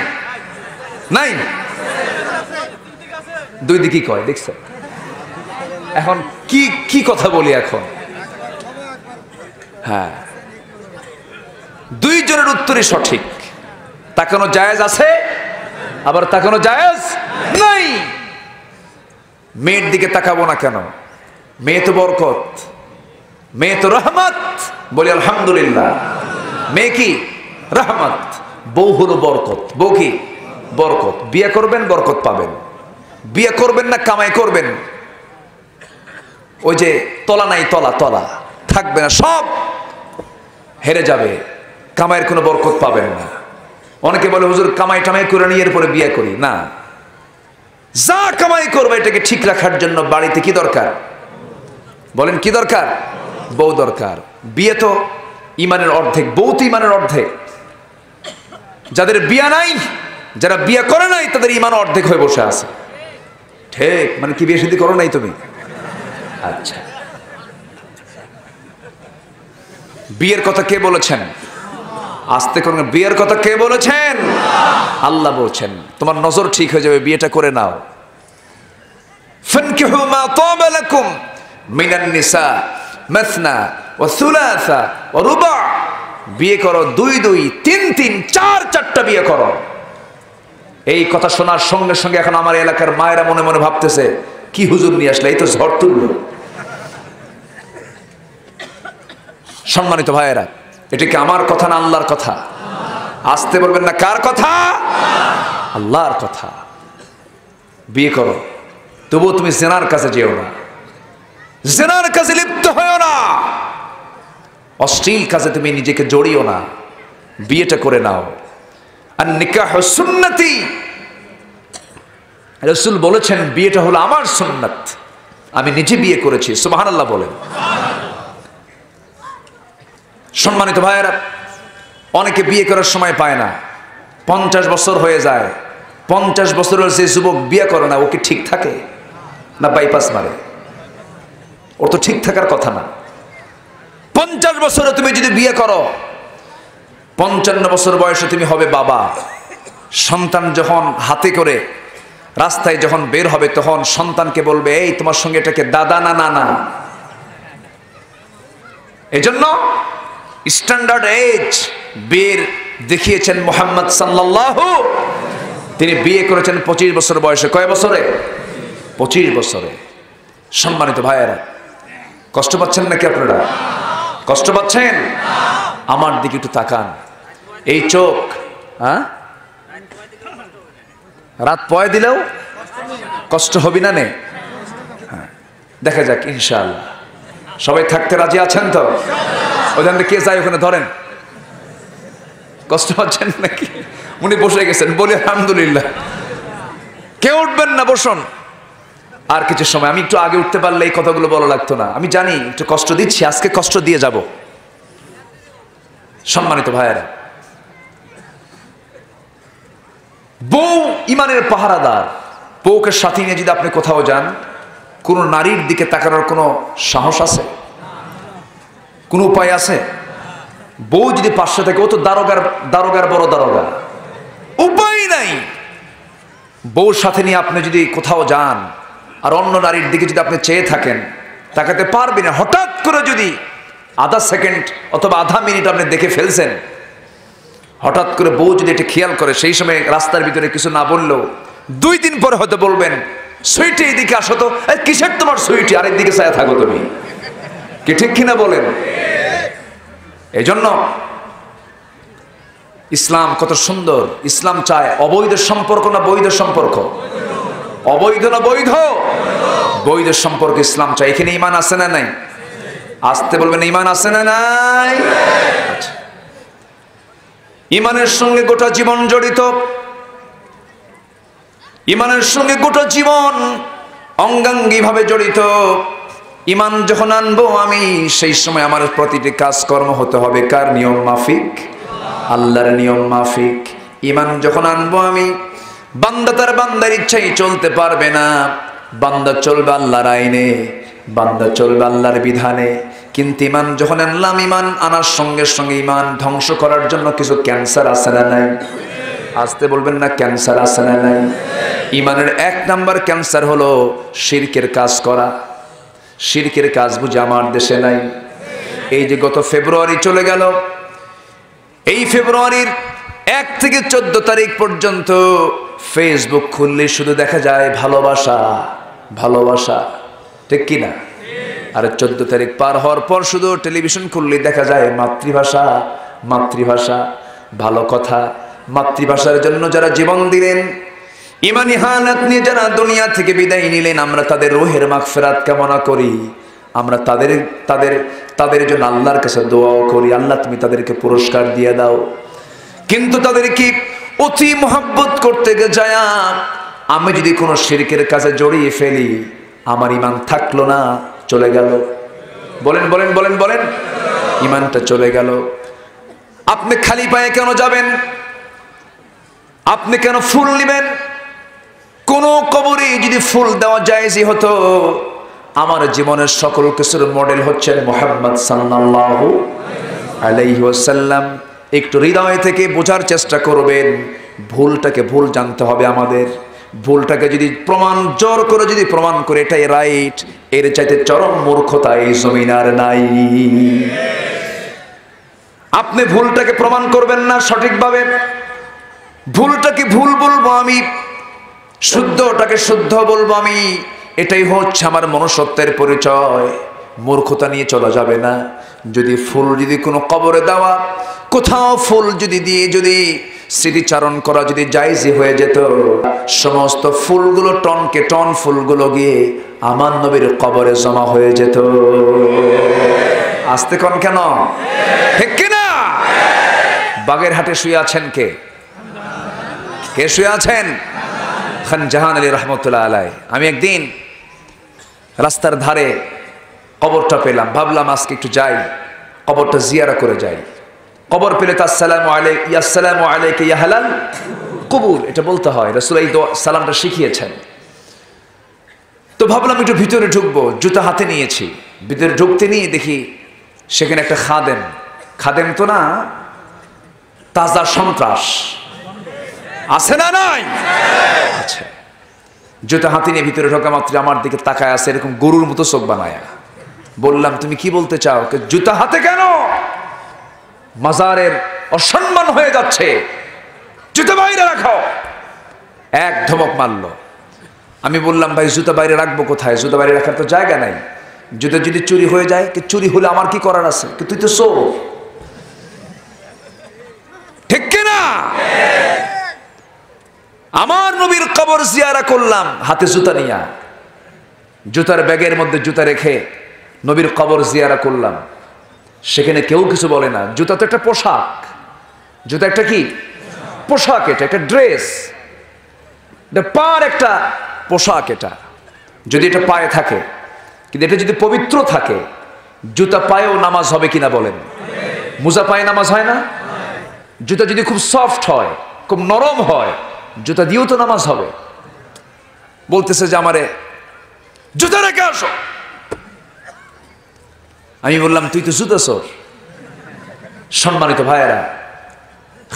S1: নাই, দুই দিকই কয়, দেখছেন? এখন কি কি কথা বলি এখন? হ্যাঁ, দুইজনের উত্তরই সঠিক। তাকানো জায়েজ আছে, আবার তাকানো জায়েজ নাই। মেয়ের দিকে তাকাবো না কেন? মেয়ে তো বরকত, মেয়ে তো রহমত। বলি আলহামদুলিল্লাহ। মেয়ে কি? রহমত। বউ হলো বরকত। বউ কি? বরকত। বিয়ে করবেন বরকত পাবেন, বিয়ে করবেন না কামাই করবেন, ওই যে তলা নাই, তলা তলা থাকবে না, সব হেরে যাবে, কামাইয়ের কোনো বরকত পাবেন না। অনেকে বলে হুজুর কামাই টামাই করে নিয়ে এরপরে বিয়ে করি না। যা কামাই করবে এটাকে ঠিক রাখার জন্য বাড়িতে কি দরকার? বলেন কি দরকার? বউ দরকার। বিয়ে তো ইমানের অর্ধেক, বউ তো ইমানের অর্ধেক। যাদের বিয়ে নাই, যারা বিয়ে করে নাই, তাদের ইমান অর্ধেক হয়ে বসে আছে। ঠিক, মানে কি বিয়ে শাদী করো নাই তুমি? আচ্ছা, বিয়ের কথা কে বলেছেন? আস্তে করুন। বিয়ের কথা কে বলেছেন? আল্লাহ বলছেন। তোমার নজর ঠিক হয়ে যাবে, বিয়েটা করে নাও। ফানকিহু মা তাবা লাকুম মিনান নিসা মাসনা ওয়া সুলাসা ওয়া রুবা। বিয়ে করো, 2 2, 3 3, 4 4টা বিয়ে করো। এই কথা শোনার সঙ্গে সঙ্গে এখন আমার এলাকার মায়েরা মনে মনে ভাবতেছে, কি হুজুর নিয়ে আসলে, এই তো ঝড় তুললো। সম্মানিত ভাইয়েরা, এটা কি আমার কথা না আল্লাহর কথা? আসতে বলবেন না, কার কথা? আল্লাহর কথা। বিয়ে করো, তবুও তুমি জেনার কাছে যেও না, জেনার কাছে লিপ্ত হয়েও না, অশ্লীল কাজে তুমি নিজেকে জড়িও না। বিয়েটা করে নাও। আর নিকাহ সুন্নতি, রাসূল বলেছেন বিয়েটা হলো আমার সুন্নাত, আমি নিজে বিয়ে করেছি। সুবহানাল্লাহ বলেন। সম্মানিত ভাইয়েরা, অনেকে বিয়ে করার সময় পায় না, 50 বছর হয়ে যায়। 50 বছরের যে যুবক বিয়ে করে না, ও কি ঠিক থাকে না বাইপাস মারে? ওর তো ঠিক থাকার কথা না। 50 বছরে তুমি যদি বিয়ে করো, 55 বছর বয়সে তুমি হবে বাবা। সন্তান যখন হাতে করে রাস্তায় যখন বের হবে, তখন সন্তানকে বলবে, এই তোমার সঙ্গে এটাকে দাদা না নানা। এজন্য স্ট্যান্ডার্ড এজ বিয়ের দেখিয়েছেন মুহাম্মদ সাল্লাল্লাহু। তিনি বিয়ে করেছেন 25 বছর বয়সে। কয় বছরে? 25 বছরে। সম্মানিত ভাইয়েরা, কষ্ট পাচ্ছেন নাকি আপনারা? কষ্ট পাচ্ছেন? আমার দিকে একটু তাকান। এই চোখ, হ্যাঁ, রাত পয় দিলেও কষ্ট হবে না নে? হ্যাঁ, দেখা যাক ইনশাআল্লাহ। সবাই থাকতে রাজি আছেন তো? ওখান থেকে কে যায় ওখানে ধরেন। কষ্ট পাচ্ছেন নাকি? উনি বসে গেছেন, বলি আলহামদুলিল্লাহ। কেউ উঠবেন না, বসুন। আর কিছু সময়, আমি একটু আগে উঠতে পারলে এই কথাগুলো বলা লাগতো না। আমি জানি একটু কষ্ট দিচ্ছি, আজকে কষ্ট দিয়ে যাব। সম্মানিত ভাইয়েরা, বউ ইমানের পাহারাদার। বউকে সাথে নিয়ে যদি আপনি কোথাও যান, কোন নারীর দিকে তাকানোর কোনো সাহস আছে? কোন উপায় আছে? বউ যদি পাশে থাকে, ও তো দারোগার বড় দারোগা, উপায় নাই। বউর সাথে নিয়ে আপনি যদি কোথাও যান, আর অন্য নারীর দিকে যদি আপনি চেয়ে থাকেন, তাকাতে পারবেন না। হঠাৎ করে যদি আধা সেকেন্ড অথবা আধা মিনিট আপনি দেখে ফেলছেন, হঠাৎ করে বউ যদি এটা খেয়াল করে, সেই সময় রাস্তার ভিতরে কিছু না বললেও 2 দিন পরে হয়তো বলবেন, সুইটি এদিকে আসো তো। কিসের তোমার সুইটি? আরেক দিকে ছায়া থাকো তুমি। কি ঠিক কিনা বলেন? এই জন্য ইসলাম কত সুন্দর। ইসলাম চায় অবৈধ সম্পর্ক না বৈধ সম্পর্ক? অবৈধ না বৈধ? বৈধ সম্পর্ক ইসলাম চায়। এখানে ঈমান আছে না নাই? আসতে বলবেন, ঈমান আছে না নাই? আচ্ছা, ঈমানের সঙ্গে গোটা জীবন জড়িত। ঈমানের সঙ্গে গোটা জীবন অঙ্গাঙ্গী ভাবে জড়িত। ইমান যখন আনবো আমি, সেই সময় আমার প্রতিটি কাজকর্ম হতে হবে কার নিয়ম মাফিক? আল্লাহর নিয়ম মাফিক। ইমান যখন আনবো আমি, বান্দা তার বান্দার ইচ্ছাই চলতে পারবে না। বান্দা চলবে আল্লাহর আইনে, বান্দা চলবে আল্লাহর বিধানে। কিন্তু ইমান যখন আনলাম, ইমান আনার সঙ্গে সঙ্গে ইমান ধ্বংস করার জন্য কিছু ক্যান্সার আছে না নাই? আসতে বলবেন না, ক্যান্সার আছে না নাই? ইমানের 1 নাম্বার ক্যান্সার হলো শিরকের কাজ করা। শিরকের কাজ বুঝে আমার দেশে নাই। এই যে গত ফেব্রুয়ারি চলে গেল, এই ফেব্রুয়ারির 1 থেকে 14 তারিখ পর্যন্ত ফেসবুক খুললে শুধু দেখা যায় ভালোবাসা, ভালোবাসা, ঠিক কিনা? আর 14 তারিখ পার হওয়ার পর শুধু টেলিভিশন খুললে দেখা যায় মাতৃভাষা, মাতৃভাষা, ভালো কথা। মাতৃভাষার জন্য যারা জীবন দিলেন, ইমানি হালাত নিয়ে যারা দুনিয়া থেকে বিদায় নিলেন, আমরা তাদের রূহের মাগফিরাত কামনা করি। আমরা তাদের জন্য আল্লাহর কাছে দোয়াও করি, আল্লাহ তুমি তাদেরকে পুরস্কার দিয়ে দাও। কিন্তু তাদেরকে অতি মহব্বত করতে যায় আমি যদি কোনো শিরকের কাজে জড়িয়ে ফেলি, আমার ইমান থাকলো না, চলে গেল। বলেন বলেন বলেন বলেন, ইমানটা চলে গেল। আপনি খালি পায়ে কেন যাবেন? আপনি কেন ফুল নেবেন? কোন কবরে যদি ফুল দেওয়া জায়েজই হতো, আমার জীবনের সকল কিছুর মডেল হচ্ছেন মুহাম্মদ সাল্লাল্লাহু আলাইহি ওয়াসাল্লাম। একটু হৃদয় থেকে বোঝার চেষ্টা করবেন, ভুলটাকে ভুল জানতে হবে আমাদের। ভুলটাকে যদি জোর করে যদি প্রমাণ করে এটাই রাইট, এর চাইতে চরম মূর্খতা এই জমিন আর নাই। আপনি ভুলটাকে প্রমাণ করবেন না সঠিকভাবে, ভুলটাকে ভুল বলবো আমি, শুদ্ধটাকে শুদ্ধ বলবো আমি। এটাই হচ্ছে আমার মনুষ্যত্বের পরিচয়। মূর্খতা নিয়ে চলা যাবে না। যদি ফুল যদি কোনো কবরে দেওয়া, কোথাও ফুল যদি দিয়ে যদি স্মৃতিচারণ করা যদি জায়েজই হয়ে যেত, সমস্ত ফুলগুলো টনকে টন ফুলগুলো গিয়ে আমার নবীর কবরে জমা হয়ে যেত। আসতে কোন কেন, ঠিক কিনা? বাগেরহাটে শুয়ে আছেন কে? কে শুয়ে আছেন? খান জাহান আলী রহমতুল্লাহ আলাই। আমি একদিন রাস্তার ধারে কবরটা পেলাম, ভাবলাম আজকে একটু যাই, কবরটা জিয়ারা করে যাই। কবর পেলে তো আসসালামু আলাইকা, আসসালামু আলাইকা ইয়া হালাল কবুল, এটা বলতে হয়। রাসূল এই সালামটা শিখিয়েছেন। তো ভাবলাম একটু ভিতরে ঢুকবো, জুতা হাতে নিয়েছি। ভিতরে ঢুকতে নিয়ে দেখি সেখানে একটা খাদেম, খাদেম তো না, তাজা সন্ত্রাস আছে না নাই? আচ্ছা, জুতা হাতে নিয়ে ভিতরে ঢোকা মাত্র আমার দিকে তাকায় আছে, এরকম গরুর মতো চোখ বানায়া। বললাম তুমি কি বলতে চাও? জুতা হাতে কেন? মাজারের অসম্মান হয়ে যাচ্ছে, জুতা বাইরে রাখো। এক ধমক মারলো। আমি বললাম ভাই জুতা বাইরে রাখবো কোথায়? জুতা বাইরে রাখার তো জায়গা নাই। জুতা যদি চুরি হয়ে যায়, চুরি হলে আমার কি করার আছে? তুই তো চোর, ঠিক কিনা? আমার নবীর কবর জিয়ারা করলাম হাতে জুতা নিয়া, জুতার ব্যাগের মধ্যে জুতা রেখে নবীর কবর জিয়ারা করলাম। সেখানে কেউ কিছু বলে না। জুতা তো একটা পোশাক, জুতা একটা কি পোশাক, এটা একটা ড্রেস, পার একটা পোশাক। এটা যদি এটা পায়ে থাকে, কিন্তু এটা যদি পবিত্র থাকে, জুতা পায়েও নামাজ হবে কিনা বলেন? মোজা পায়ে নামাজ হয় না? জুতা যদি খুব সফট হয়, খুব নরম হয়, জুতা দিয়েও তো নামাজ হবে। বলতেছে যে আমারে জুতা রেখে আসো। আমি বললাম তুই তো জুতা চোর। সম্মানিত ভাইয়েরা,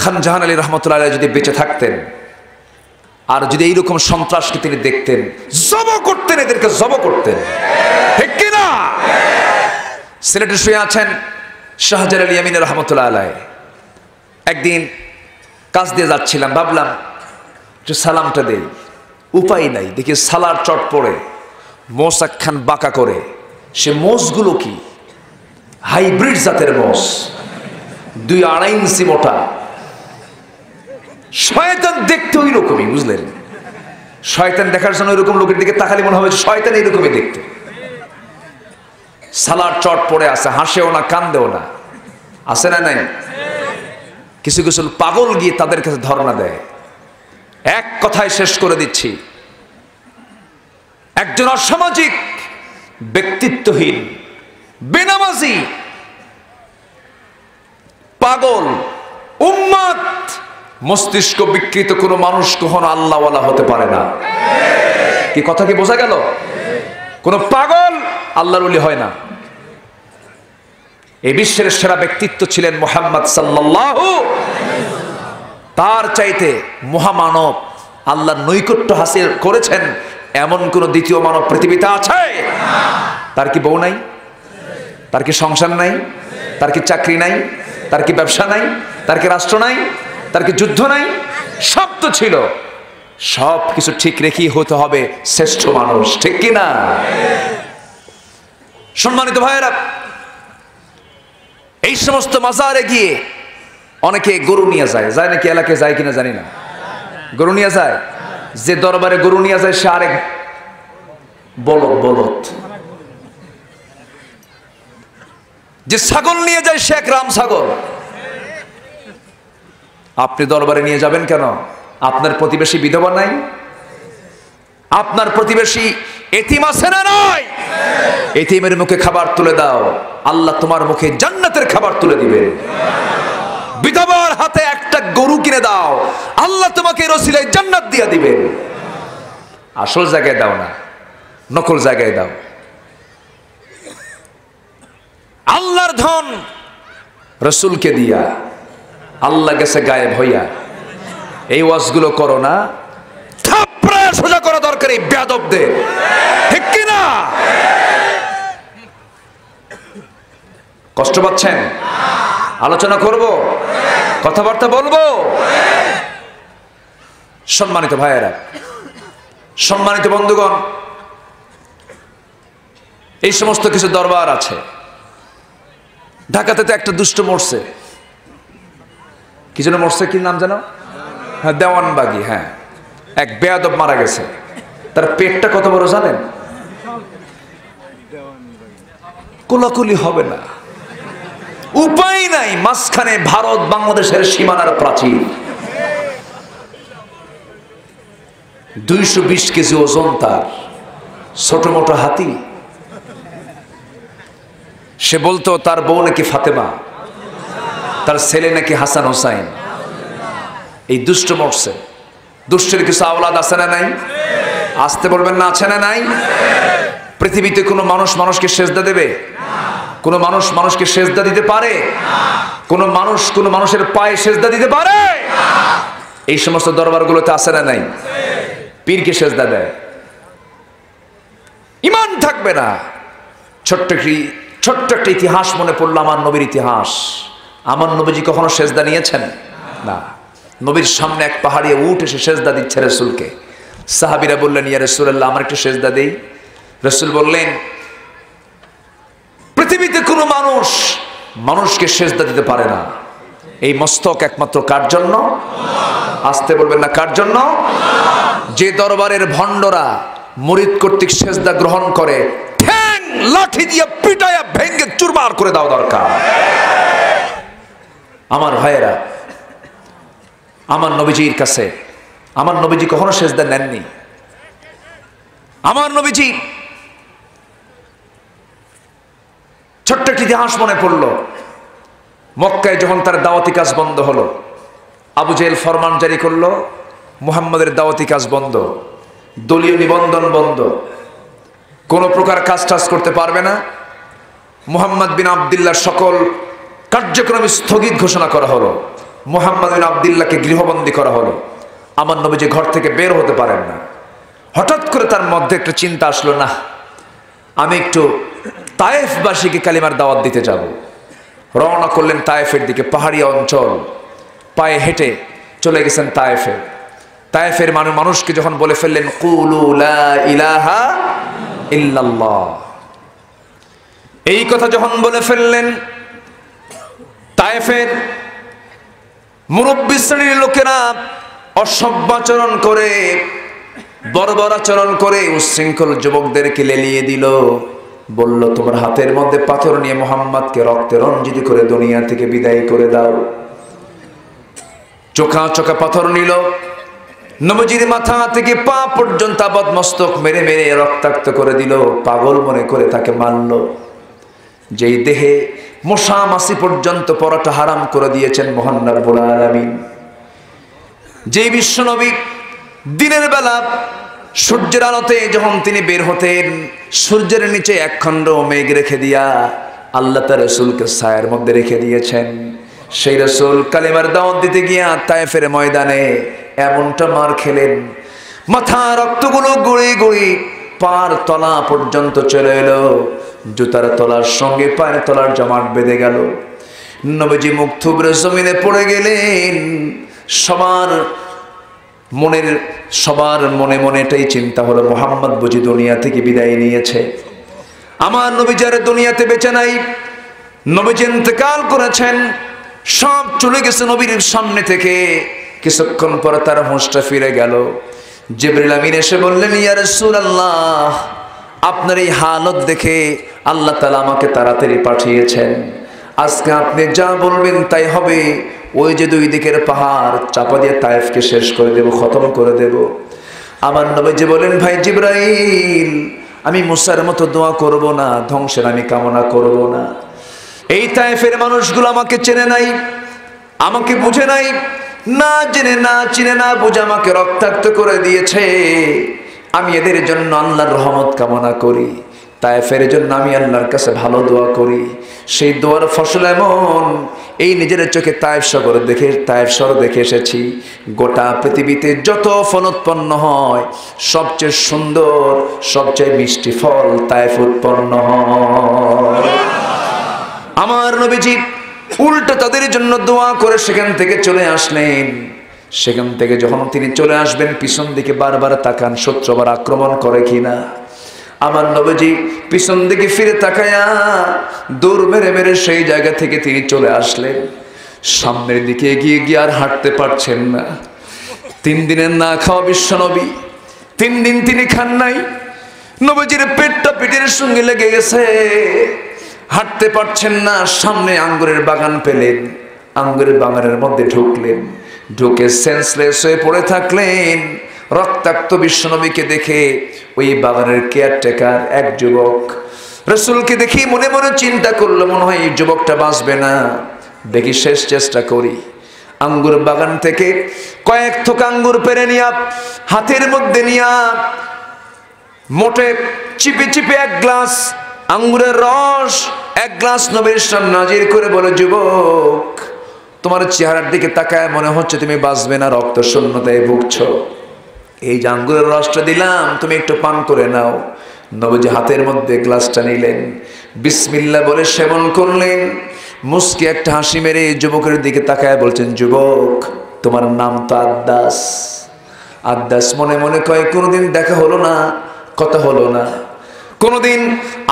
S1: খান জাহান আলী রহমতুল্লাহ যদি বেঁচে থাকতেন, আর যদি এইরকম সন্ত্রাসকে তিনি দেখতেন, জব করতেন, এদেরকে জব করতেন, ঠিক কিনা? সিলেটে শুয়ে আছেন শাহজালাল আলী ইয়ামিনী রহমতুল্লাহ আলাই। একদিন কাজ দিয়ে যাচ্ছিলাম, ভাবলাম একটু সালামটা দেই, উপায় নাই। দেখি সালার চট পড়ে মোষ একখান বাঁকা করে। সে মোষগুলো কি হাইব্রিড জাতের মোষ, 2-2.5 ইঞ্চি মোটা। শয়তান দেখতে ওই রকমই, বুঝলেন? শয়তান দেখার জন্য ওইরকম লোকের দিকে তাকালে মনে হবে শয়তান এইরকমই দেখতে। সালার চট পড়ে আছে, হাসেও না কান্দেও না, আছে না নাই? কিছু কিছু পাগল গিয়ে তাদের কাছে ধর্ণা দেয়। এক কথায় শেষ করে দিচ্ছি, একজন অসামাজিক, ব্যক্তিত্বহীন, বেনামাজি, পাগল, উম্মাদ, মস্তিষ্ক বিকৃত কোনো মানুষ কখনো আল্লাহওয়ালা হতে পারে না। কি কথা কি বোঝা গেল? কোন পাগল আল্লাহর ওলি হয় না। এই বিশ্বের সেরা ব্যক্তিত্ব ছিলেন মুহাম্মদ সাল্লাল্লাহু, তার চাইতে মহামানব, আল্লাহর নৈকট্য হাসিল করেছেন এমন কোন দ্বিতীয় মানব পৃথিবীতে আছে? তার কি বউ নাই? তার কি সংসার নাই? তার কি চাকরি নাই? তার কি ব্যবসা নাই? তার কি রাষ্ট্র নাই? তার কি যুদ্ধ নাই? সব তো ছিল। সব কিছু ঠিক রেখেই হতে হবে শ্রেষ্ঠ মানুষ, ঠিক কি না? সম্মানিত ভাইয়েরা, এই সমস্ত মাজারে গিয়ে অনেকে গরু নিয়ে যায় নাকি? এলাকায় যায় কিনা জানি না। গরু নিয়ে যায়। যে দরবারে গরু নিয়ে যায় সে আরেক বলদ। যে ছাগল নিয়ে যায় সে এক রাম ছাগল। আপনি দরবারে নিয়ে যাবেন কেন? আপনার প্রতিবেশী বিধবা নাই? আপনার প্রতিবেশী এতিম আছে না নাই? এতিমের মুখে খাবার তুলে দাও, আল্লাহ তোমার মুখে জান্নাতের খাবার তুলে দিবে। বিধবার হাতে একটা গরু কিনে দাও, আল্লাহ তোমাকে রসিলায় জান্নাত দিয়ে দিবে। আসল জায়গায় দাও না, নকল জায়গায় দাও। আল্লাহর ধন রসুলকে দিয়া, আল্লাহ গেছে গায়েব হইয়া। এই ওয়াজগুলো করো না, থাপড়ায় সোজা করা দরকার এই বেয়াদবদের, ঠিক কি না? কষ্ট পাচ্ছেন? আলোচনা করব, কথাবার্তা বলবো। সম্মানিত ভাইয়েরা, সম্মানিত বন্ধুগণ, এই সমস্ত কিছু দরবার আছে। ঢাকাতে তো একটা দুষ্ট মরছে, কি যেন মরছে, কি নাম জানো? হ্যাঁ, দেওয়ানবাগি। হ্যাঁ, এক বেয়াদব মারা গেছে। তার পেটটা কত বড় জানেন? কোলাকুলি হবে না, উপায় নাই। মাঝখানে ভারত বাংলাদেশের সীমানার প্রাচীর, 220 কেজি ওজন তার, ছোট মোটো হাতি। সে বলতো তার বউ নাকি ফাতেমা, তার ছেলে নাকি হাসান হোসাইন। এই দুষ্ট মরছে। দুষ্টের কিছু আওলাদ আছে না নাই? আসতে বলবেন না, আছে না নাই? পৃথিবীতে কোনো মানুষ মানুষকে সেজদা দেবে? কোনো মানুষ মানুষকে সেজদা দিতে পারে? কোনো মানুষ কোনো মানুষের পায়ে সেজদা দিতে পারে? এই সমস্ত দরবারগুলোতে আছে না নাই? পীরকে সেজদা দেয়, ঈমান থাকবে না। ছোট্ট একটা ইতিহাস মনে পড়লো, আমার নবীর ইতিহাস। আমার নবীজি কখনো সেজদা নিয়েছেন না। নবীর সামনে এক পাহাড়িয়া উঠ এসে সেজদা দিচ্ছে রসুলকে। সাহাবীরা বললেন, ইয়া রাসূলুল্লাহ, আমার একটু সেজদা দেই। রসুল বললেন, পৃথিবীতে কোনো মানুষ মানুষকে সেজদা দিতে পারে না। এই মস্তক একমাত্র কার জন্য? আসতে বলবেন না, কার জন্য? যে দরবারের ভণ্ডরা মুরিদ কর্তৃক সেজদা গ্রহণ করে, ঠ্যাং লাঠি দিয়ে পিটায়া ভেঙ্গে চুরমার করে দাও দরকার। আমার ভাইয়েরা, আমার নবীজির কাছে, আমার নবীজি কখনো সেজদা নেননি। আমার নবীজি, ছোট্ট একটি ইতিহাস মনে পড়লো। মক্কায় যখন তার দাওয়াতি কাজ বন্ধ হলো, আবু জেহেল ফরমান জারি করলো, মুহাম্মাদের দাওয়াতি কাজ বন্ধ, দলীয় নিবন্ধন বন্ধ, কোন প্রকার কাজ টাজ করতে পারবে না। মুহাম্মদ বিন আব্দুল্লাহ সকল কার্যক্রম স্থগিত ঘোষণা করা হলো। মুহাম্মদ বিন আব্দুল্লাহকে গৃহবন্দী করা হলো। আমার নবীজি ঘর থেকে বের হতে পারেন না। হঠাৎ করে তার মধ্যে একটা চিন্তা আসলো, না, আমি একটু তায়েফবাসীকে কালিমার দাওয়াত দিতে যাব। রওনা করলেন তায়েফের দিকে, পাহাড়ি অঞ্চল। পায়ে হেঁটে চলে গেছেন তায়েফে। তায়েফের মানুষকে যখন বলে ফেললেন, কুলু লা ইলাহা ইল্লাল্লাহ, এই কথা যখন বলে ফেললেন, তায়েফের মুরব্বী শ্রেণীর লোকেরা অসভ্যাচরণ করে, বর্বরাচরণ করে উচ্ছৃঙ্খল যুবকদেরকে লেলিয়ে দিল। বলল, তোমার হাতের মধ্যে পাথর নিয়ে মুহাম্মদকে রক্তে রঞ্জিত করে দুনিয়া থেকে বিদায় করে দাও। চোখা চোখা পাথর নিল, নবীজির মাথা থেকে পা পর্যন্ত আবদ মস্তক মেরে মেরে রক্তাক্ত করে দিল, পাগল মনে করে তাকে মারল। যেই দেহে মশা মাছি পর্যন্ত পড়াটা হারাম করে দিয়েছেন মহান রব্বুল আলামিন। যেই বিশ্বনবী দিনের বেলা সূর্যের আলোতে যখন তিনি বের হতেন, সূর্যের নিচে একখণ্ড মেঘ রেখে দিয়া আল্লাহ তার রাসূলকে ছায়ার মধ্যে রেখে দিয়েছেন। সেই রাসূল কালিমার দাওয়াত দিতে গিয়া তায়েফের ময়দানে এমনটা মার খেলেন, মাথা রক্তগুলো গড়ি গড়ি পার তলা পর্যন্ত চলে এলো, জুতার তলার সঙ্গে পায়ের তলার জমাট বেঁধে গেল। নবীজি মুখ থুবড়ে জমিনে পড়ে গেলেন। সবার মনে মনে এটাই চিন্তা হলো, মুহাম্মদ বুঝি দুনিয়া থেকে বিদায় নিয়েছে, আমার নবী যার দুনিয়াতে বেঁচে নাই, নবীজি ইন্তেকাল করেছেন, সব চলে গেছে নবীর সামনে থেকে। কিছুক্ষণ পর তার হুঁশটা ফিরে গেল। জিবরিল আমিন এসে বললেন, ইয়া রাসূলুল্লাহ, আপনার এই হালত দেখে আল্লাহ তাআলা আমাকে তাড়াতাড়ি পাঠিয়েছেন, আজকে আপনি যা বলবেন তাই হবে। ওই যে দুই দিকের পাহাড় চাপা দিয়ে তায়েফকে শেষ করে দেব, খতম করে দেব। আমার নবীজি বলেন, ভাই জিবরাইল, আমি মুসার মতো দোয়া করব না, ধ্বংসের আমি কামনা করব না। এই তায়েফের মানুষগুলো আমাকে চেনে নাই, আমাকে বুঝে নাই, না জেনে না চিনে না বুঝে আমাকে রক্তাক্ত করে দিয়েছে। আমি এদের জন্য আল্লাহর রহমত কামনা করি, তায়েফের জন্য আমি আল্লাহর কাছে ভালো দোয়া করি। সেই দোয়ার ফসল এমন, এই নিজের চোখে তায়েফ শহর দেখে এসেছি। গোটা পৃথিবীতে যত ফল উৎপন্ন হয়, সবচেয়ে সুন্দর সবচেয়ে মিষ্টি ফল তায়েফ উৎপন্ন হয়। আমার নবীজি উল্টো তাদের জন্য দোয়া করে সেখান থেকে চলে আসলেন। সেখান থেকে যখন তিনি চলে আসবেন, পিছন দিকে বারবার তাকান, শত্রু আবার আক্রমণ করে কিনা। আমার নবীজি পিছন দিকে ফিরে তাকায়া দৌড় মেরে মেরে সেই জায়গা থেকে তিনি চলে আসলেন। সামনের দিকে এগিয়ে গিয়ে আর হাঁটতে পারছেন না। 3 দিনের না খাওয়া বিশ্বনবী, 3 দিন তিনি খান নাই। নবীজির পেটটা পেটের সঙ্গে লেগে গেছে, হাঁটতে পারছেন না। সামনে আঙ্গুরের বাগান পেলেন, আঙ্গুরের বাগানের মধ্যে ঢুকলেন, ঢুকে সেন্সলেস হয়ে পড়ে থাকলেন। রক্তাক্ত বিশ্বনবীকে দেখে ওই বাগানের কেয়ারটেকার এক যুবক রাসূলকে দেখি মনে মনে চিন্তা করলো, মনে হয় এই যুবকটা বাঁচবে না, দেখি শেষ চেষ্টা করি। আঙ্গুর বাগান থেকে কয়েক থোকা আঙ্গুর পেরে নিয়া হাতের মধ্যে নিয়া মোটে চিপে চিপে 1 গ্লাস আঙ্গুরের রস 1 গ্লাস নবীর সামনে হাজির করে বলে, যুবক, তোমার চেহারার দিকে তাকায় মনে হচ্ছে তুমি বাঁচবে না, রক্ত শূন্যতায় ভুগছো। এই যে আঙ্গুরের রসটা দিলাম, তুমি একটু পান করে নাও। নবীজি হাতের মধ্যে গ্লাসটা নিলেন, বিসমিল্লাহ বলে সেবন করলেন। মুস্কি একটা হাসি মেরে যুবকের দিকে তাকায় বলছেন, যুবক, তোমার নাম তো আদ্দাস। আদ্দাস মনে মনে কয়, কোনোদিন দেখা হলো না, কথা হলো না, কোনোদিন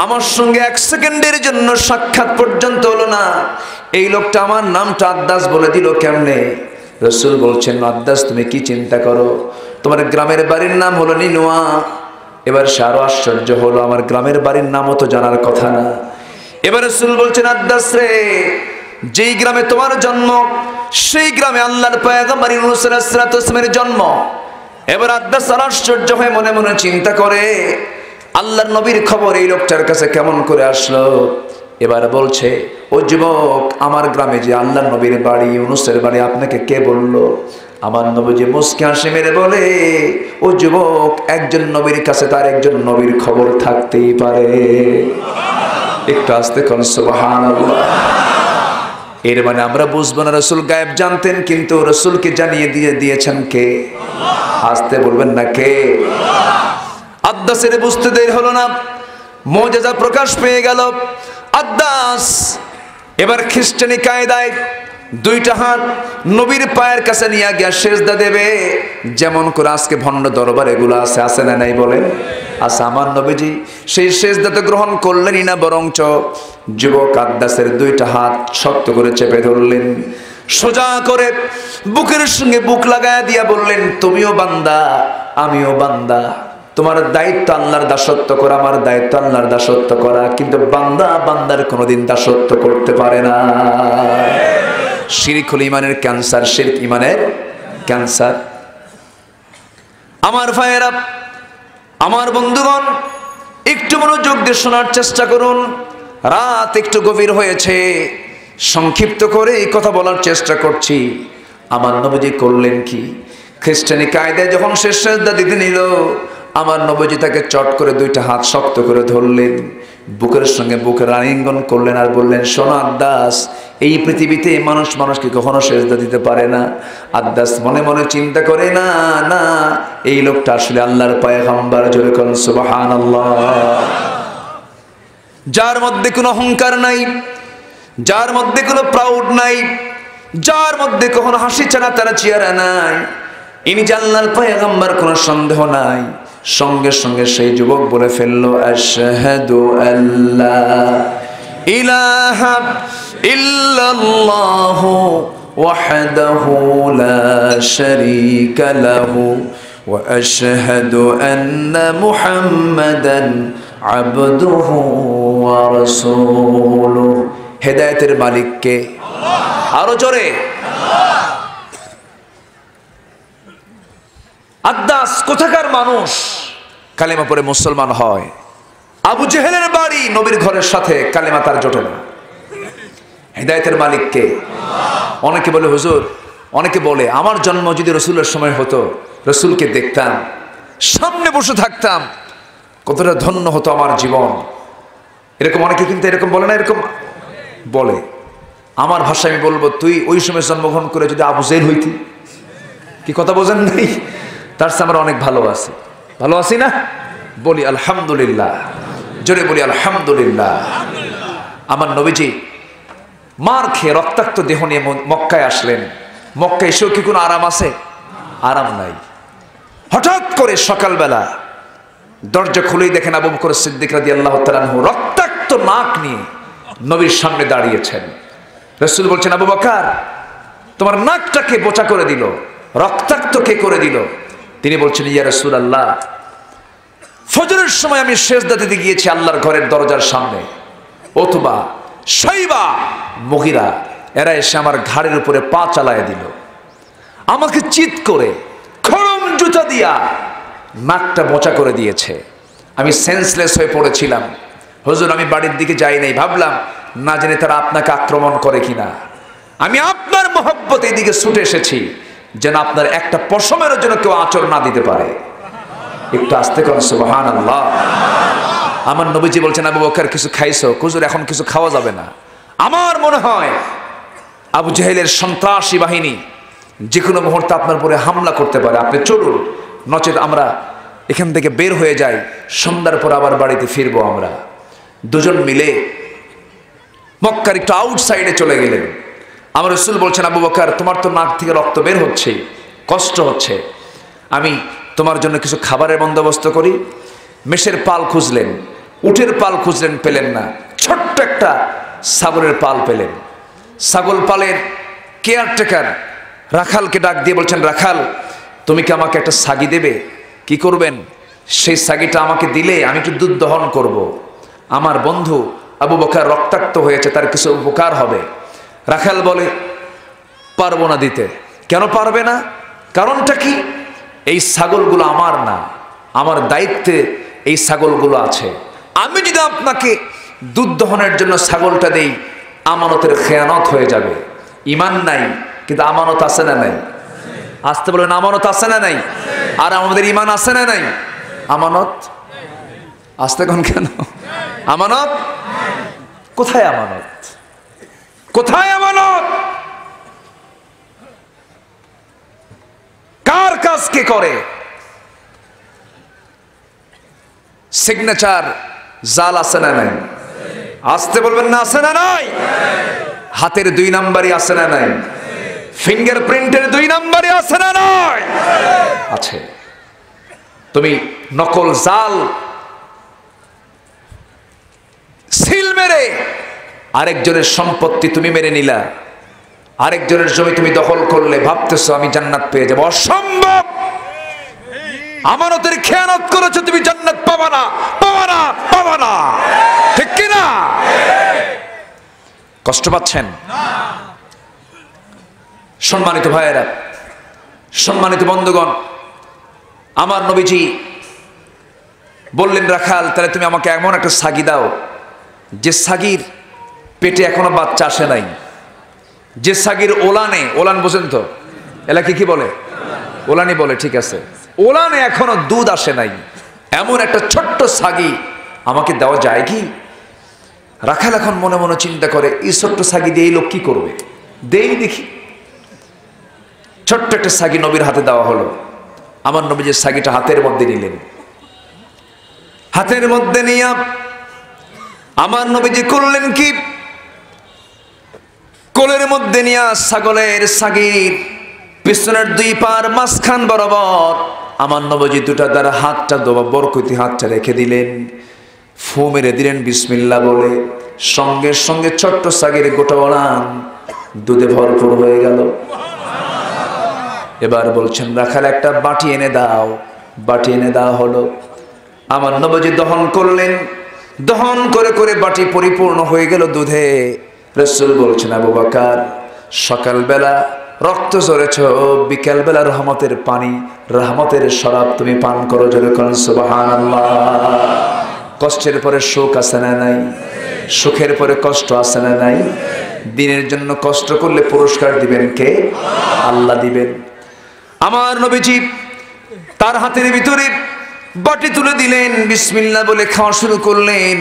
S1: আমার সঙ্গে 1 সেকেন্ডের জন্য সাক্ষাৎ পর্যন্ত হলো না, এই লোকটা আমার নামটা আদ্দাস বলে দিল কেমনে? রাসূল বলছেন, আদ্দাস, তুমি কি চিন্তা করো? তোমার গ্রামের বাড়ির নাম হলো নিনুয়া। এবার সে আরো আশ্চর্য হলো, আমার গ্রামের বাড়ির নামও তো জানার কথা না। এবার রাসূল বলছেন, আদ্দাস রে, যেই গ্রামে তোমার জন্ম, সেই গ্রামে আল্লাহর পয়গম্বর ইউনূস আলাইহিস সালাতু ওয়াস সালামের জন্ম। এবার আদ্দাস আশ্চর্য হয়ে মনে মনে চিন্তা করে, আল্লাহর নবীর খবর এই লোকটার কাছে কেমন করে আসলো? এবার বলছে, ও যুবক, আমার গ্রামে যে আল্লাহর নবীর বাড়ি, ইউনূসের বাড়ি, আপনাকে কে বললো? আমার নবীজি মুস্কি হাসি মেরে বলে, ও যুবক, একজন নবীর কাছে তার একজন নবীর খবর থাকতেই পারে। একটু আস্তে কোন সুবহানাল্লাহ। এর মানে আমরা বুঝবো না রাসূল গায়েব জানতেন, কিন্তু রাসূলকে জানিয়ে দিয়েছেন কে? আস্তে বলবেন না কে? আদ্দাসের বুঝতে দেরি হলো না, মুজিজা প্রকাশ পেয়ে গেল। আদ্দাস এবার খ্রিস্টানি কায়দায় 2টা হাত নবীর পায়ের কাছে নিয়ে গিয়ে সেজদা দেবে, যেমন করে আজকে ভণ্ড দরবার এগুলো আছে না নাই বলেন? আচ্ছা, আমার নবীজি সেই সেজদাতে গ্রহণ করলেনই না, বরঞ্চ যুবক আদ্দাসের 2টা হাত শক্ত করে চেপে ধরলেন, সোজা করে বুকের সঙ্গে বুক লাগায়া দিয়া বললেন, তুমিও বান্দা, আমিও বান্দা, তোমার দায়িত্ব আল্লাহর দাসত্ব করা, আমার দায়িত্ব আল্লাহর দাসত্ব করা, কিন্তু বান্দা বান্দার কোনোদিন দাসত্ব করতে পারে না। শিরক হল ইমানের ক্যান্সার, শিরক ইমানের ক্যান্সার। আমার ভাইয়েরা, আমার বন্ধুগণ, একটু মনোযোগ দিয়ে শোনার চেষ্টা করুন। রাত একটু গভীর হয়েছে, সংক্ষিপ্ত করে এই কথা বলার চেষ্টা করছি। আমার নবীজি করলেন কি? খ্রিস্টানি কায়দায় যখন শেষ সেজদা দিতে নিল, আমার নবীজি তাকে চট করে দুইটা হাত শক্ত করে ধরলেন, বুকের সঙ্গে বুকের আলিঙ্গন করলেন আর বললেন, শোনো আদ্দাস, এই পৃথিবীতে মানুষ মানুষকে কখনো সেজদা দিতে পারে না। আদ্দাস মনে মনে চিন্তা করে, না না, এই লোকটা আসলে আল্লাহর পয়গম্বর। জোরে কোন সুবহানাল্লাহ। যার মধ্যে কোনো অহংকার নাই, যার মধ্যে কোনো প্রাউড নাই, যার মধ্যে কখনো হাসি ছাড়া তারা চেহারা নাই, ইনি যে আল্লাহর পয়গম্বর কোনো সন্দেহ নাই। সঙ্গে সঙ্গে সেই যুবক বলে ফেললো, আশহাদু আল্লা ইলাহা ইল্লাল্লাহু ওয়াহদাহু লা শারীকা লাহু ওয়া আশহাদু আন্না মুহাম্মাদান আবদুহু ওয়া রাসূলুহু। হেদায়েতের মালিক কে? আল্লাহ। আরো জোরে আল্লাহ। আদ্দাস কোথাকার মানুষ কালেমা পড়ে মুসলমান হয়। আবু জেহেলের বাড়ি নবীর ঘরের সাথে, কালেমা তার জোটে না। হেদায়েতের মালিক কে? আল্লাহ। অনেকে বলে, হুজুর, অনেকে বলে আমার জন্ম যদি রসুলের সময় হতো, রসুলকে দেখতাম, সামনে বসে থাকতাম, কতটা ধন্য হতো আমার জীবন। এরকম অনেকে কিন্তু এরকম বলে না, এরকম বলে। আমার ভাষায় আমি বলবো, তুই ওই সময় জন্মগ্রহণ করে যদি আবু জেহেল হইতি। কি কথা বোঝেন নাই? তার চেয়ে আমরা অনেক ভালো আছি। ভালো আছি না? বলি আলহামদুলিল্লাহ, জোরে বলি আলহামদুলিল্লাহ। আমার নবীজি মার খেয়ে রক্তাক্ত দেহ নিয়ে মক্কায় আসলেন। মক্কায় এসেও কি কোনো আরাম আছে? আরাম নাই। হঠাৎ করে সকালবেলা দরজা খুলেই দেখেন আবু বকর সিদ্দিক রাদিয়াল্লাহু তাআলা আনহু রক্তাক্ত নাক নিয়ে নবীর সামনে দাঁড়িয়েছেন। রাসূল বলছেন, আবু বকর, তোমার নাকটাকে বোচা করে দিল, রক্তাক্ত কে করে দিল? তিনি বলছেন, ইয়া রাসূলুল্লাহ, ফজরের সময় আমি সেজদা দিতে গিয়েছি আল্লাহর ঘরের দরজার সামনে, অথবা শাইবা, মুগিরা, এরা এসে আমার ঘাড়ের উপরে পা চালায় দিল, আমাকে চিৎ করে খড়ম জুতা দিয়া নাকটা বোচা করে দিয়েছে। আমি সেন্সলেস হয়ে পড়েছিলাম। হুজুর, আমি বাড়ির দিকে যাই নাই, ভাবলাম না জেনে তারা আপনাকে আক্রমণ করে কিনা। আমি আপনার মহব্বত এইদিকে ছুটে এসেছি, যেন আপনার একটা পশমের জন্য কেউ আঁচড় না দিতে পারে। একটু আস্তে করেন সুবহানাল্লাহ। আমার নবীজি বলছেন, আবু বকর, কিছু খাইছো? হুজুর, এখন কিছু খাওয়া যাবে না। আমার মনে হয় আবু জেহেলের সন্ত্রাসী বাহিনী যে কোনো মুহূর্তে আপনার উপরে হামলা করতে পারে, আপনি চলুন, নচেত আমরা এখান থেকে বের হয়ে যাই, সন্ধ্যার পর আবার বাড়িতে ফিরবো। আমরা দুজন মিলে মক্কার একটু আউটসাইডে চলে গেলেন। আমার রাসূল বলছেন, আবু বকর, তোমার তো নাক থেকে রক্ত বের হচ্ছে, কষ্ট হচ্ছে, আমি তোমার জন্য কিছু খাবারের বন্দোবস্ত করি। মেষের পাল খুঁজলেন, উটের পাল খুঁজলেন, পেলেন না। ছোট্ট একটা ছাগলের পাল পেলেন। ছাগল পালের কেয়ারটেকার রাখালকে ডাক দিয়ে বলছেন, রাখাল, তুমি কি আমাকে একটা ছাগি দেবে? কি করবেন? সেই ছাগিটা আমাকে দিলে আমি একটু দুধ দহন করব। আমার বন্ধু আবু বকর রক্তাক্ত হয়েছে, তার কিছু উপকার হবে। রাখাল বলে, পারবো না দিতে। কেন পারবে না? কারণটা কি? এই ছাগলগুলো আমার না, আমার দায়িত্বে এই ছাগলগুলো আছে। আমি যদি আপনাকে দুধ দহনের জন্য ছাগলটা দেই, আমানতের খেয়ানত হয়ে যাবে। ঈমান নাই, কিন্তু আমানত আছে না নাই? আসতে বলেন, আমানত আছে না নাই? আর আমাদের ঈমান আছে না নাই? আমানত আসতে কোন কেন? আমানত কোথায়? আমানত কোথায়? আমানত কার কাজ কে করে? সিগনেচার জাল আছে না নাই? আসতে বলবেন না, আছে না নাই? হাতের 2 নাম্বারই আছে না নাই? ফিঙ্গারপ্রিন্টের 2 নাম্বারই আছে না নাই? আছে। তুমি নকল জাল সিল মেরে আরেকজনের সম্পত্তি তুমি মেরে নিলা, আরেকজনের জমি তুমি দখল করলে, ভাবতেছো আমি জান্নাত পেয়ে যাবো। অসম্ভব। আমানতের খেয়ানত করেছো, তুমি জান্নাত পাবা না, পাবা না, পাবা না। ঠিক কি না? কষ্ট পাচ্ছেন? সম্মানিত ভাইয়েরা, সম্মানিত বন্ধুগণ, আমার নবীজি বললেন, রাখাল তাহলে তুমি আমাকে এমন একটা ছাগি দাও যে ছাগির পেটে এখনো বাচ্চা আসে নাই, যে ছাগির ওলানে, ওলান বোঝেন তো, এলাকে কি বলে? ওলানি বলে, ঠিক আছে, ওলানে এখনো দুধ আসে নাই, এমন একটা ছোট্ট ছাগি আমাকে দেওয়া যায় কি? রাখাল এখন মনে মনে চিন্তা করে, এই ছোট্ট ছাগি দিয়ে এই লোক কি করবে, দেই দেখি। ছোট্ট একটা ছাগি নবীর হাতে দেওয়া হলো। আমার নবী যে ছাগিটা হাতের মধ্যে নিলেন, হাতের মধ্যে নিয়ে আমার নবীজি করলেন কি, কোলের মধ্যে নিয়ে ছাগলের ছাগির পিছনের দুই পার মাঝখান বরাবর আমার নবীজি দুটা দ্বারা হাতটা দোবা বরকতি হাতটা রেখে দিলেন, ফু মেরে দিলেন বিসমিল্লাহ বলে। সঙ্গে সঙ্গে ছোট্ট ছাগির গোটা ওলান দুধে ভরপুর হয়ে গেল। এবার বলছেন, রাখাল একটা বাটি এনে দাও। বাটি এনে দেওয়া হলো। আমার নবীজি দহন করলেন, দহন করে করে বাটি পরিপূর্ণ হয়ে গেল দুধে। রাসূল বলছেন, আবু বকর সকালবেলা রক্ত ঝরেছ, বিকালবেলা রহমতের পানি, রহমতের শরাব তুমি পান করো। জোরে বলেন সুবহানাল্লাহ। কষ্টের পরে সুখ আছে না নাই? সুখের পরে কষ্ট আছে না নাই? দিনের জন্য কষ্ট করলে পুরস্কার দিবেন কে? আল্লাহ দিবেন। আমার নবীজি তার হাতের ভিতরে বাটি তুলে দিলেন, বিসমিল্লাহ বলে খাওয়া শুরু করলেন।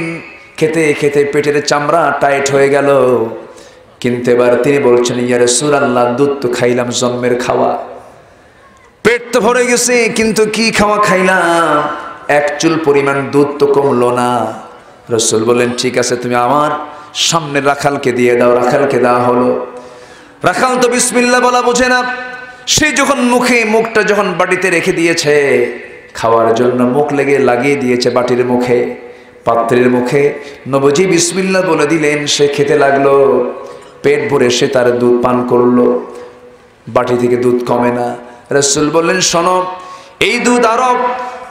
S1: খেতে খেতে পেটের চামড়া টাইট হয়ে গেল। কিন্তু এবার তিনি বলছেন, ইয়া রাসূলুল্লাহ, দুধ তো খাইলাম জন্মের খাওয়া, পেট তো ভরে গেছে, কিন্তু কি খাওয়া খাইলাম, এক চুল পরিমাণ দুধ তো কমলো না। রাসূল বললেন, ঠিক আছে, তুমি আমার সামনে রাখালকে দিয়ে দাও। রাখালকে দেওয়া হলো। রাখাল তো বিসমিল্লাহ বলা বোঝে না। সে যখন মুখটা যখন বাটিতে রেখে দিয়েছে, খাওয়ার জন্য মুখ লাগিয়ে দিয়েছে বাটির মুখে, পাত্রের মুখে। নবীজি বিসমিল্লাহ বলে দিলেন, সে খেতে লাগলো। পেট ভরে সে তার দুধ পান করলো। বাটি থেকে দুধ কমে না। রাসূল বললেন, শোনো, এই দুধ আরো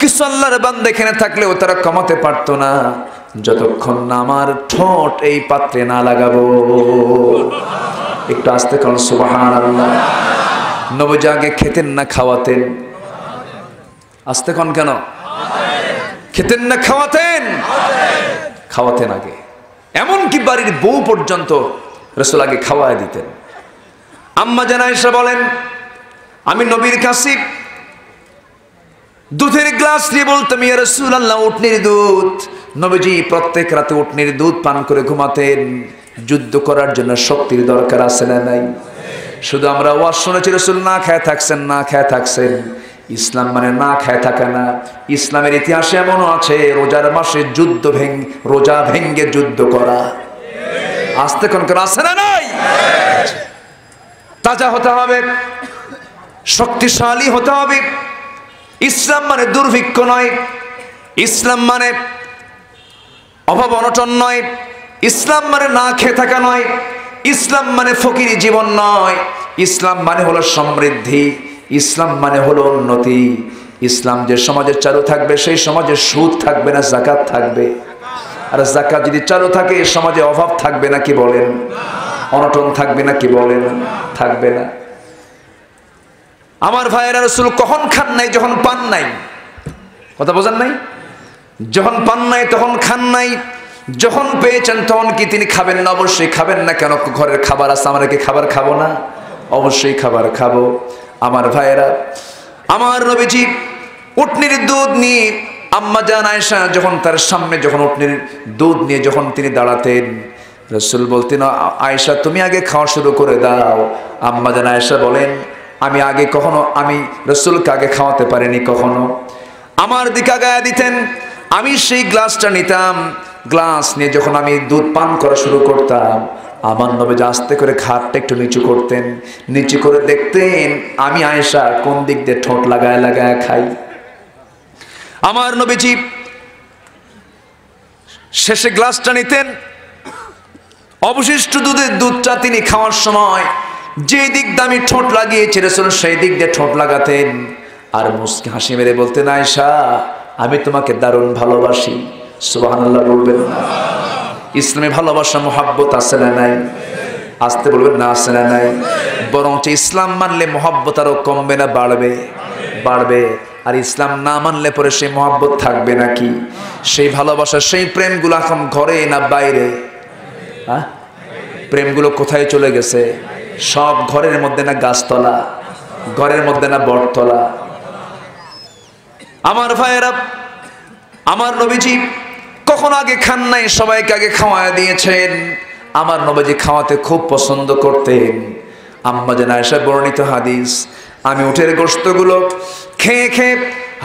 S1: কিছু আল্লাহর বান্দা এখানে থাকলেও তারা কমাতে পারতো না, যতক্ষণ না আমার ঠোঁট এই পাত্রে না লাগাবো। একটু আস্তে করুন সুবহানাল্লাহ। নবীজি আগে খেতেন না খাওয়াতেন? আস্তে কোন কেন? খেতেন না খাওয়াতেন? খাওয়াতেন আগে। এমনকি বাড়ির বউ পর্যন্ত রাসূল আগে খাওয়ায় দিতেন। আম্মা জান আয়েশা বলেন, আমি নবীর কাছে দুধের গ্লাস নিয়ে বলতাম, ইয়া রাসূলুল্লাহ, উটনির দুধ। নবীজি প্রত্যেক রাতে উটনির দুধ পান করে ঘুমাতেন। যুদ্ধ করার জন্য শক্তির দরকার আছে না নাই? শুধু আমরা ওয়াজ শুনেছি রাসূল না খেয়ে থাকছেন, না খেয়ে থাকছেন। ইসলাম মানে না খেয়ে থাকা না। ইসলামের ইতিহাসে এমনও আছে, রোজার মাসে রোজা ভেঙ্গে যুদ্ধ করা। আস্তে কোন কোন আছে না নাই? তাজা হতে হবে, শক্তিশালী হতে হবে। ইসলাম মানে দুর্ভিক্ষ নয়, ইসলাম মানে অভাব অনটন নয়, ইসলাম মানে না খেয়ে থাকা নয়, ইসলাম মানে ফকিরি জীবন নয়, ইসলাম মানে হলো সমৃদ্ধি, ইসলাম মানে হলো উন্নতি। ইসলাম যে সমাজে চালু থাকবে, সেই সমাজে সুদ থাকবে না, যাকাত থাকবে। আর যাকাত যদি চালু থাকে, সমাজে অভাব থাকবে না, কি বলেন? অনটন থাকবে না, কি বলেন? থাকবে না। আমার ভাইয়েরা, রাসূল কখন খান নাই? যখন পান নাই। কথা বোঝেন নাই? যখন পান নাই তখন খান নাই, যখন পেয়েছেন তখন কি তিনি খাবেন না? অবশ্যই খাবেন না। কেন? ঘরের খাবার আছে, আমরা কি খাবার খাবো না? অবশ্যই খাবার খাবো। আমার ভাইয়েরা, আমার নবীজি উটনির দুধ নিয়ে আম্মা জান আয়েশা যখন তার সামনে যখন উটনির দুধ নিয়ে যখন তিনি দাঁড়াতেন, রাসূল বলতেন, আয়েশা তুমি আগে খাওয়া শুরু করে দাও। আম্মা জান আয়েশা বলেন, আমি রাসূলকে আগে খাওয়াতে পারিনি কখনো। আমার দিকে আগায়া দিতেন, আমি সেই গ্লাসটা নিতাম। গ্লাস নিয়ে যখন আমি দুধ পান করা শুরু করতাম, আমার নবীজি আস্তে করে ঘাটটা একটু নিচু করতেন। নিচু করে দেখতেন আমি আয়েশা কোন দিক দিয়ে ঠোঁট লাগায় লাগায় খাই। আমার নবীজি শেষে গ্লাসটা নিতেন, অবশিষ্ট দুধটা তিনি খাওয়ার সময় যে দিক দিয়ে আমি ঠোঁট লাগিয়েছি, রাসূল সেই দিক দিয়ে ঠোঁট লাগাতেন। আর মুস্কি হাসি মেরে বলতেন, আয়েশা আমি তোমাকে দারুণ ভালোবাসি। সুবহানাল্লাহ বলবেন না? ইসলামে ভালোবাসা মোহাব্বত আছে না নাই? আসতে বলবেন না, আছে না নাই? বরঞ্চ ইসলাম মানলে মোহাব্বত আরো কমবে না বাড়বে? বাড়বে। আর ইসলাম না মানলে পরে সেই মহব্বত থাকবে নাকি? সেই ভালোবাসা, সেই প্রেমগুলো এখন ঘরে না বাইরে? হ্যাঁ, প্রেমগুলো কোথায় চলে গেছে? সব ঘরের মধ্যে না গাছতলা, ঘরের মধ্যে না বটতলা? আমার ভাইয়েরা, আমার নবীজি কখন আগে খান নাই, সবাইকে আগে খাওয়ায় দিয়েছেন। আমার নবীজি খাওয়াতে খুব পছন্দ করতেন। আম্মা জান আয়েশা বর্ণিত হাদিস, আমি উটের গোশতগুলো খেয়ে খেয়ে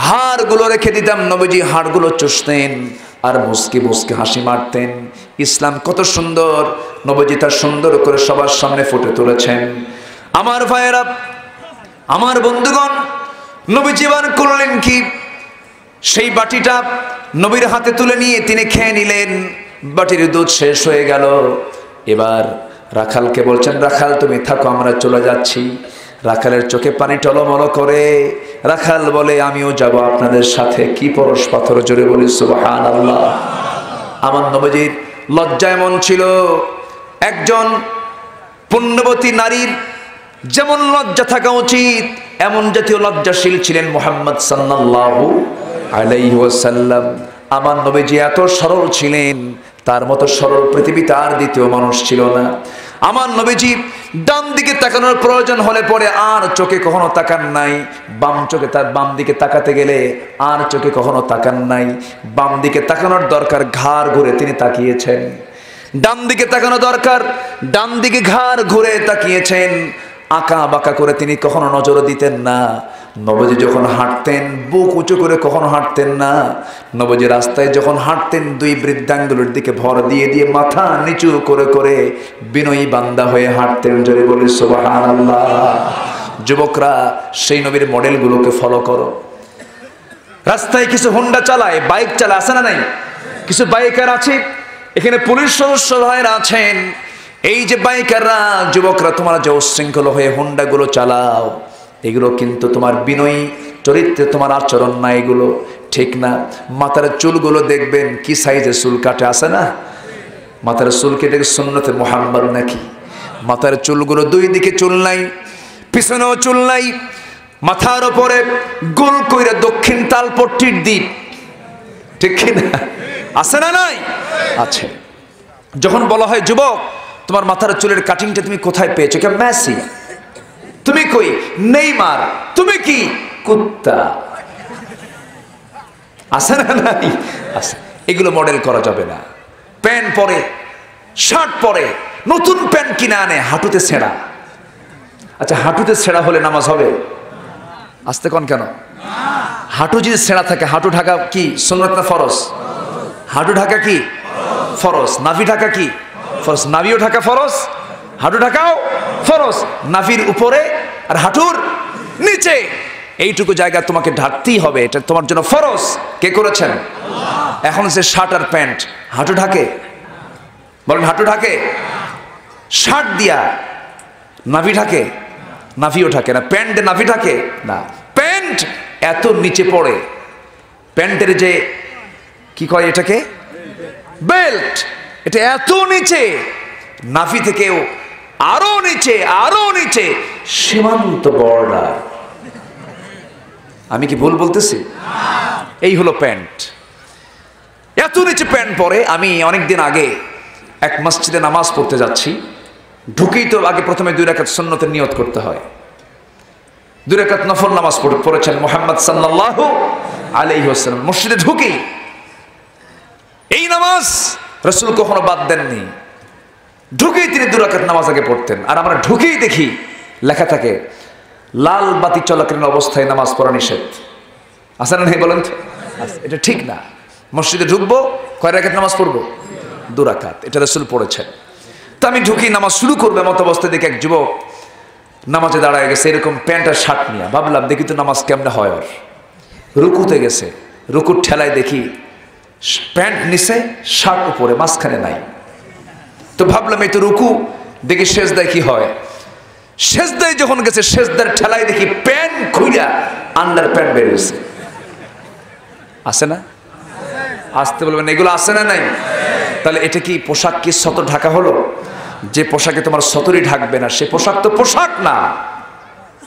S1: হাড়গুলো রেখে দিতাম, নবীজি হাড়গুলো চুষতেন আর মুসকি মুসকি হাসি মারতেন। ইসলাম কত সুন্দর, নবীজি তা সুন্দর করে সবার সামনে ফুটে তুলেছেন। আমার ভাইয়েরা, আমার বন্ধুগণ, নবীজি বার করলেন কি? সেই বাটিটা নবীর হাতে তুলে নিয়ে তিনি খেয়ে নিলেন। বাটির দুধ শেষ হয়ে গেল। এবার রাখালকে বলছেন, রাখাল তুমি থাকো, আমরা চলে যাচ্ছি। রাখালের চোখে পানি টলমল করে। রাখাল বলে, আমিও যাব আপনাদের সাথে। কি পরশ পাথর, জোরে বলি সুবহানাল্লাহ। আমার নবীজির লজ্জা এমন ছিল, একজন পুণ্যবতী নারীর যেমন লজ্জা থাকা উচিত, এমন জাতীয় লজ্জাশীল ছিলেন মুহাম্মদ সাল্লাল্লাহু আলাইহি ওয়াসাল্লাম। আমার নবীজি এত সরল ছিলেন, তার মতো সরল পৃথিবীতে আর দ্বিতীয় মানুষ ছিল না। আমার নবীজি ডান দিকে তাকানোর প্রয়োজন হলে পরে আর চোখে কখনো তাকান নাই। বাম চোখে, তার বাম দিকে তাকাতে গেলে আর চোখে কখনো তাকান নাই। বাম দিকে তাকানোর দরকার, ঘাড় ঘুরে তিনি তাকিয়েছেন। ডান দিকে তাকানো দরকার, ডান দিকে ঘাড় ঘুরে তাকিয়েছেন। আঁকা বাঁকা করে তিনি কখনো নজর দিতেন না। নবীজি যখন হাঁটতেন, বুক উঁচু করে কখনো হাঁটতেন না। নবীজি রাস্তায় যখন হাঁটতেন, দুই বৃদ্ধাঙ্গুলের দিকে ভর দিয়ে দিয়ে মাথা নিচু করে করে বিনয়ী বান্দা হয়ে হাঁটতেন। জোরে বলি সুবহানাল্লাহ। যুবকরা, সেই নবীর মডেলগুলোকে ফলো করো। রাস্তায় কিছু হোন্ডা চালায়, বাইক চালায়, আছে না নাই? কিছু বাইকার আছে, এখানে পুলিশ সদস্য ভাইরা আছেন। এই যে বাইকাররা, যুবকরা, তোমরা যে উচ্ছৃঙ্খল হয়ে হোন্ডাগুলো চালাও, এগুলো কিন্তু তোমার বিনয়ী চরিত্রে তোমার আচরণ না, এগুলো ঠিক না। মাথার চুলগুলো দেখবেন কি সাইজে চুল কাটে, আছে না? মাথার চুল কেটে সুন্নতে মুহাম্মদ নাকি? মাথার চুলগুলো দুই দিকে চুল নাই, পিছনেও চুল নাই, মাথার ওপরে গোল কইরা দক্ষিণ তালপট্টির দ্বীপ, ঠিক কিনা? আছে না নাই? আছে। যখন বলা হয়, যুবক, তোমার মাথার চুলের কাটিংটা তুমি কোথায় পেয়েছো? কে মেসি? তুমি কই? নেইমার। তুমি কি? কুত্তা। আছে না নাই? আছে। এগুলো মডেল করা যাবে না। প্যান্ট পরে, শার্ট পরে, নতুন প্যান্ট কিনে আনে, হাঁটুতে ছেঁড়া। আচ্ছা, হাঁটুতে ছেঁড়া হলে নামাজ হবে? আসতে কোন কেন? হাঁটু যদি ছেঁড়া থাকে, হাঁটু ঢাকা কি সুন্নাত না ফরজ? হাঁটু ঢাকা কি ফরজ? নাভি ঢাকা কি ফরজ? নাভিও ঢাকা ফরজ, হাঁটু ঢাকাও ফরজ। নাভির উপরে আর হাঁটুর নিচে এইটুকু জায়গা তোমাকে ঢাকতেই হবে, এটা তোমার জন্য ফরজ। কে করেছেন? এখন যে শার্ট আর প্যান্ট হাঁটু ঢাকে, বলেন হাঁটু ঢাকে? শার্ট দিয়া নাভি ঢাকে? নাভিও ঢাকে না। প্যান্ট নাভি ঢাকে না। প্যান্ট এত নিচে পড়ে, প্যান্টের যে কি কয় এটাকে, বেল্ট, এটা এত নিচে, নাভি থেকেও আরো নিচে, আরো নিচে, সীমান্ত বর্ডার। আমি কি ভুল বলতেছি? এই হলো প্যান্ট। এত নিচে প্যান্ট পরে। আমি অনেকদিন আগে এক মসজিদে নামাজ পড়তে যাচ্ছি, ঢুকেই তো আগে প্রথমে 2 রাকাত সুন্নতের নিয়ত করতে হয়। 2 রাকাত নফল নামাজ পড়েছেন মুহাম্মদ সাল্লাল্লাহু আলাইহি ওয়াসাল্লাম। মসজিদে ঢুকেই এই নামাজ রাসূল কখনো বাদ দেননি। ঢুকেই তিনি 2 রাকাত নামাজ আগে পড়তেন। আর আমরা ঢুকেই দেখি লেখা থাকে, লাল বাতি চলাকালীন অবস্থায় নামাজ পড়া নিষেধ। আছে না? বলেন তো, এটা ঠিক না। মসজিদে ঢুকবো, কয় রাকাত নামাজ পড়বো? 2 রাকাত। এটা রাসূল পড়েছেন। তো আমি ঢুকি, নামাজ শুরু করবে মত অবস্থায় দেখি এক যুবক নামাজে দাঁড়ায় গেছে, এরকম প্যান্ট আর শার্ট নিয়ে। ভাবলাম দেখি তো নামাজ কেমনে হয়। ওর রুকুতে গেছে, রুকুর ঠেলায় দেখি প্যান্ট নিচে, শার্ট উপরে, মাঝখানে নাই। তো ভাবলাম এই তো রুকু, দেখি সেজদায় কি হয়। সেজদায় যখন গেছে, সেজদার ঠেলায় দেখি প্যান্ট খুইলা আন্ডার প্যান্ট বেরিয়েছে। আছে না? আসতে বলবেন, এগুলো আছে না নাই? তাহলে এটা কি পোশাক কি সতর ঢাকা হলো? যে পোশাকে তোমার সতরই ঢাকবে না, সে পোশাক তো পোশাক না,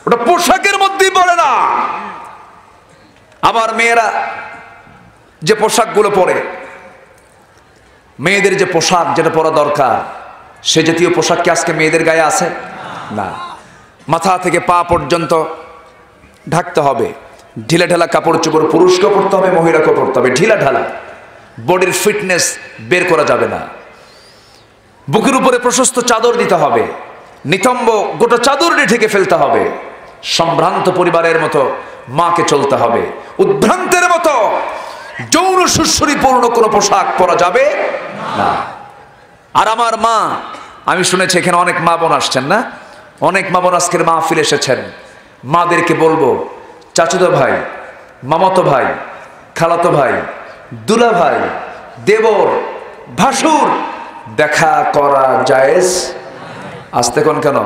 S1: ওটা পোশাকের মধ্যেই পড়ে না। আবার মেয়েরা যে পোশাকগুলো পরে, মেয়েদের যে পোশাক যেটা পরা দরকার, সে জাতীয় পোশাক কি আজকে মেয়েদের গায়ে আছে? না। মাথা থেকে পা পর্যন্ত ঢাকতে হবে, ঢিলা ঢালা কাপড় চোপড় পুরুষকেও পরতে হবে, মহিলাকেও পরতে হবে, ঢিলা ঢালা। বডির ফিটনেস বের করা যাবে না। বুকের উপরে প্রশস্ত চাদর দিতে হবে, নিতম্ব গোটা চাদর দিয়ে ঢেকে ফেলতে হবে। সম্ভ্রান্ত পরিবারের মতো মাকে চলতে হবে, উদ্ভ্রান্তের মতো যৌন সুশ্রীপূর্ণ কোনো পোশাক পরা যাবে না। আর আমার মা, আমি শুনেছি এখানে অনেক মা বোন আসছেন না, অনেক মা বোন আজকের মাহফিল এসেছেন। মাদেরকে বলবো, চাচুদা ভাই, মামাতো ভাই, খালাতো ভাই, দুলা ভাই, দেবর, ভাসুর দেখা করা জায়েজ? আসতে কোন কেন?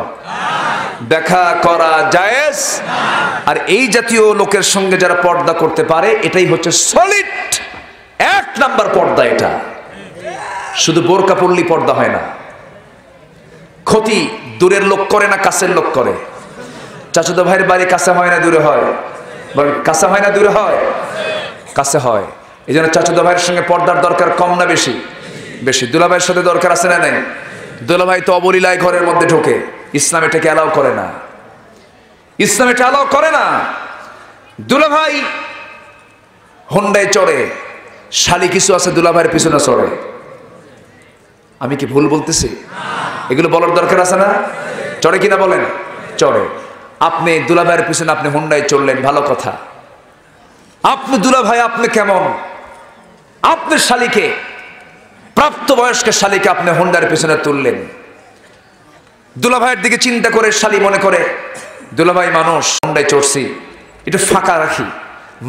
S1: দেখা করা জায়েজ। আর এই জাতীয় লোকের সঙ্গে যারা পর্দা করতে পারে, এটাই হচ্ছে সলিড 1 নাম্বার পর্দা। এটা শুধু বোরকা পড়লেই পর্দা হয় না। ক্ষতি দূরের লোক করে না কাছের লোক করে? চাচুদা ভাইয়ের বাড়ি কাছে হয় না দূরে হয়? কাছে হয় না দূরে হয়? কাছে হয়। এই জন্য চাচুদা ভাইয়ের সঙ্গে পর্দার দরকার কম না বেশি? বেশি। দুলাভাইয়ের সাথে দরকার আছে না নেই? দুলাভাই তো অবলীলায় ঘরের মধ্যে ঢোকে, ইসলাম এটাকে অ্যালাউ করে না। ইসলাম এটা অ্যালাউ করে না। দুলাভাই হোন্ডায় চড়ে, শালি কিছু আছে দুলাভাইয়ের পিছনে চড়ে। আমি কি ভুল বলতেছি? এগুলো বলার দরকার আছে না? চড়ে কিনা বলেন? চড়ে। আপনি দুলাভাইয়ের পিছনে আপনি হোন্ডায় চড়লেন, ভালো কথা। আপনি দুলাভাই, আপনি কেমন? আপনার শালিকে, প্রাপ্তবয়স্ক শালিকে আপনি হোন্ডার পিছনে তুললেন। দুলাভাইয়ের দিকে চিন্তা করে শালি মনে করে, দুলাভাই মানুষ, হোন্ডায় চড়ছি, একটু ফাঁকা রাখি,